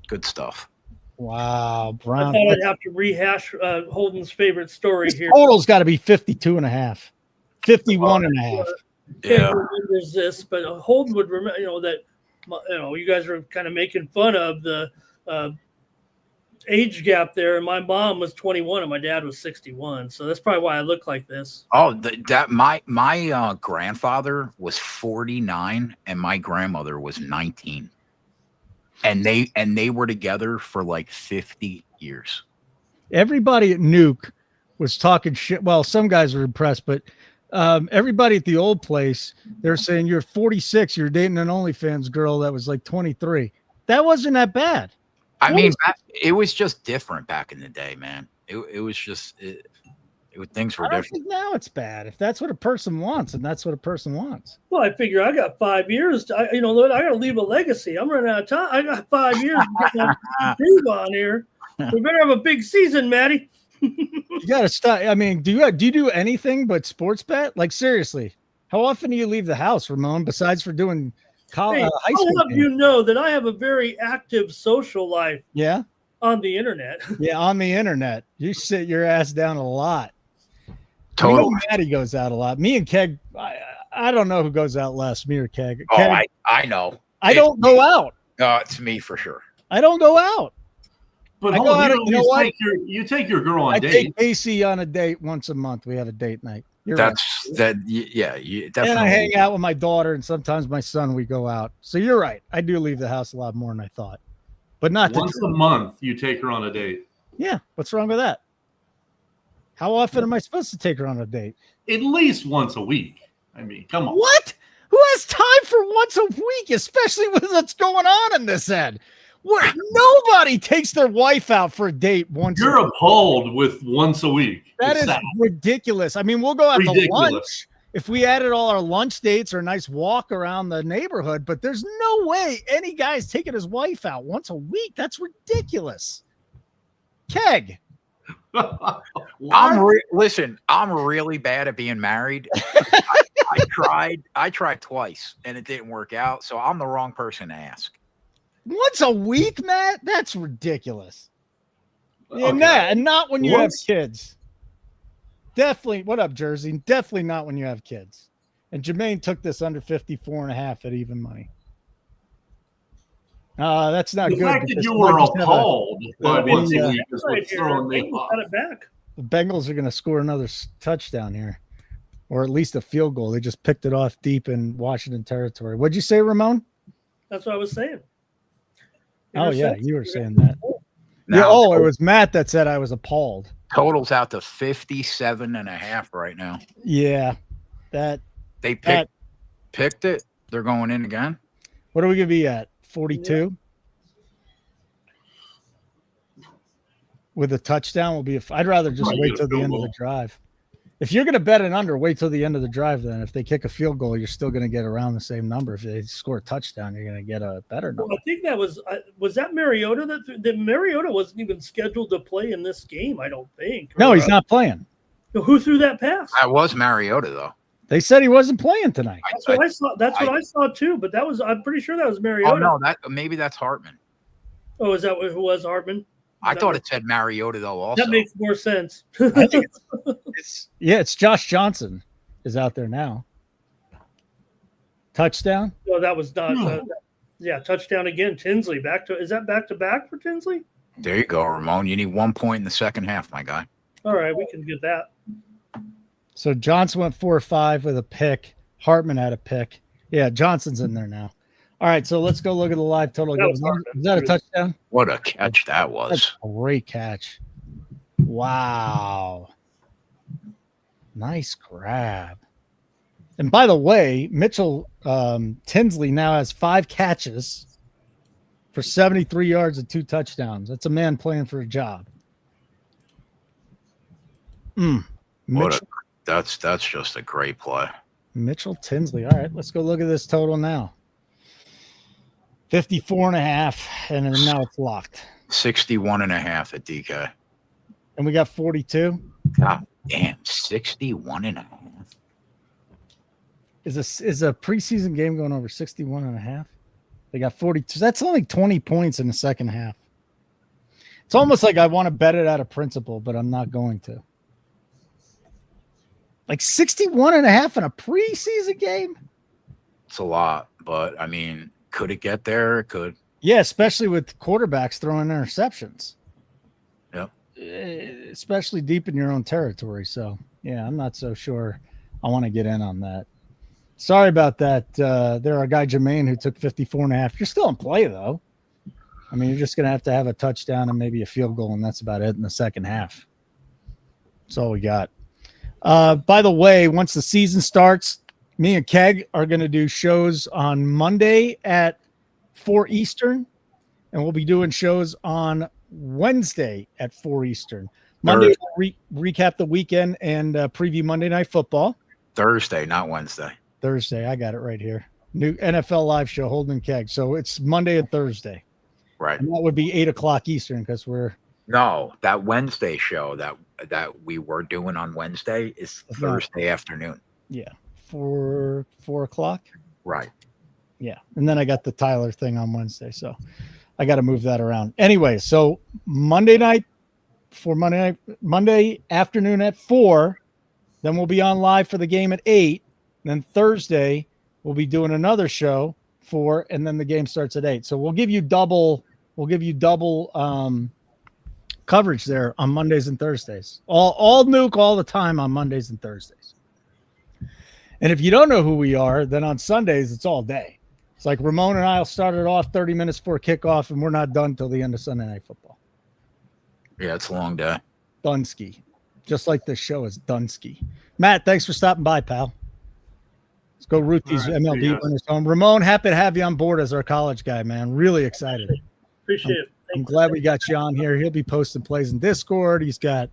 Good stuff. Wow, I Brown. thought I'd have to rehash Holden's favorite story This here. total's got to be 52 and a half. 51 and a half. Keg remembers this, but Holden would remember, that, you guys were kind of making fun of the age gap there, and my mom was 21 and my dad was 61, so that's probably why I look like this. Oh, my grandfather was 49 and my grandmother was 19, and they were together for like 50 years. Everybody at Nuke was talking shit. Well, some guys were impressed, but everybody at the old place, they're saying you're 46, you're dating an OnlyFans girl that was like 23. That wasn't that bad. I mean, it was just different back in the day, man. It was just things were I don't different. think now it's bad. If that's what a person wants, and that's what a person wants. Well, I figure I got 5 years. I got to leave a legacy. I'm running out of time. I got 5 years to get my groove on here. We better have a big season, Maddie. You got to stop. I mean, do you do anything but sports bet? Like seriously, how often do you leave the house, Ramon? Besides for doing Hey, high I'll school have games? you know that I have a very active social life Yeah, on the internet. yeah, on the internet, you sit your ass down a lot. Total. Me and Maddie goes out a lot. Me and Keg, I don't know who goes out less, me or Keg. Oh, Keg, I know. I don't go out. It's me for sure. I don't go out. But I go hold, out, you know what? you take your girl on I date. take Casey on a date once a month. We have a date night. You're right. Yeah. And Definitely. I hang out with my daughter and sometimes my son. We go out. So you're right. I do leave the house a lot more than I thought, but not Once a month, you take her on a date. Yeah. What's wrong with that? How often am I supposed to take her on a date? At least once a week. I mean, come on. What? Who has time for once a week, especially with what's going on in this end? What? Nobody takes their wife out for a date once. You're appalled with once a week. That It's is sad. ridiculous. I mean, we'll go out to Ridiculous. lunch if we added all our lunch dates or a nice walk around the neighborhood, but there's no way any guy's taking his wife out once a week. That's ridiculous. Keg. Listen, I'm really bad at being married. I tried twice and it didn't work out, so I'm the wrong person to ask. Once a week, Matt? That's ridiculous. Yeah, Okay. and not when you have Once- kids. Definitely. What up, Jersey? Definitely not when you have kids. And Jermaine took this under 54 and a half at even money. That's not The good. fact that because you the were Bengals have appalled by the- once the, a week is Right what's here, throwing me Bengals off. got it back. the Bengals are going to score another touchdown here, or at least a field goal. They just picked it off deep in Washington territory. What'd you say, Ramon? That's what I was saying. Oh, yeah, you were saying that. Yeah, Now, it was Matt that said I was appalled. total's out to 57 and a half right now. Yeah, that. They That- picked it. They're going in again. What are we going to be at? 42? With a touchdown will be. I'd rather just Right, wait get a till the field end of goal. the drive. If you're going to bet an under, wait till the end of the drive. Then, if they kick a field goal, you're still going to get around the same number. If they score a touchdown, you're going to get a better Well, number. I think that was that Mariota that Mariota wasn't even scheduled to play in this game. I don't think. No, Or, he's not playing. Who threw that pass? That was Mariota though. They said he wasn't playing tonight. That's what I saw. That's what I saw too. But that was. I'm pretty sure that was Oh Mariota. no, maybe that's Hartman. Oh, is that who was Hartman? I thought it said Mariota though. Also, That makes more sense. I think it's Josh Johnson is out there now. Touchdown. No, that was not. Yeah, touchdown again. Tinsley is that back to back for Tinsley? there you go, Ramon. You need 1 point in the second half, my guy. All right, we can get that. So Johnson went 4 or 5 with a pick. Hartman had a pick. Yeah, Johnson's in there now. All right, so let's go look at the live total. That was Is Hartman. that a touchdown? What a catch that was. That's a great catch. Wow. Nice grab. And by the way, Mitchell Tinsley now has 5 catches for 73 yards and 2 touchdowns. That's a man playing for a job. That's just a great play. Mitchell Tinsley. All right, let's go look at this total now. 54 and a half, and then now it's locked. 61 and a half at DK. And we got 42. God damn, 61.5. Is a preseason game going over 61.5? They got 42. That's only 20 points in the second half. It's almost like I want to bet it out of principle, but I'm not going to. Like 61.5 in a preseason game? It's a lot, but I mean, could it get there? It could. Yeah, especially with quarterbacks throwing interceptions. Yep. Especially deep in your own territory. So, yeah, I'm not so sure I want to get in on that. Sorry about that. There, our guy Jermaine who took 54.5. You're still in play, though. I mean, you're just going to have a touchdown and maybe a field goal, and that's about it in the second half. That's all we got. By the way, once the season starts, me and Keg are going to do shows on Monday at 4 Eastern, and we'll be doing shows on Wednesday at 4 Eastern. Monday, we'll recap the weekend and preview Monday Night Football. Thursday, not Wednesday. Thursday, I got it right here. New NFL live show, Holden and Keg. So it's Monday and Thursday. Right. And that would be 8 o'clock Eastern because we're No, that Wednesday show that we were doing on Wednesday is Thursday afternoon. Yeah, 4 o'clock. Right. Yeah, and then I got the Tyler thing on Wednesday, so I got to move that around. Anyway, so Monday afternoon at 4, then we'll be on live for the game at 8. Then Thursday we'll be doing another show 4, and then the game starts at 8. So we'll give you double coverage there on Mondays and Thursdays. All Nuke all the time on Mondays and Thursdays. And if you don't know who we are, then on Sundays it's all day. It's like Ramon and I will start it off 30 minutes before kickoff, and we're not done till the end of Sunday Night Football. Yeah, it's a long day. Dunsky. Just like this show is Dunsky. Matt, thanks for stopping by, pal. Let's go root these MLB winners home. Ramon, happy to have you on board as our college guy, man. Really excited. Appreciate it. I'm glad we got you on here. He'll be posting plays in Discord. He'll do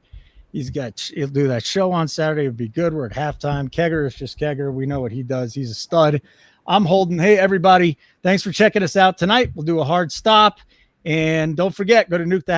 that show on Saturday. It'll be good. We're at halftime. Kegger is just Kegger. We know what he does. He's a stud. I'm Holden. Hey, everybody. Thanks for checking us out tonight. We'll do a hard stop. And don't forget, go to Nuke the House.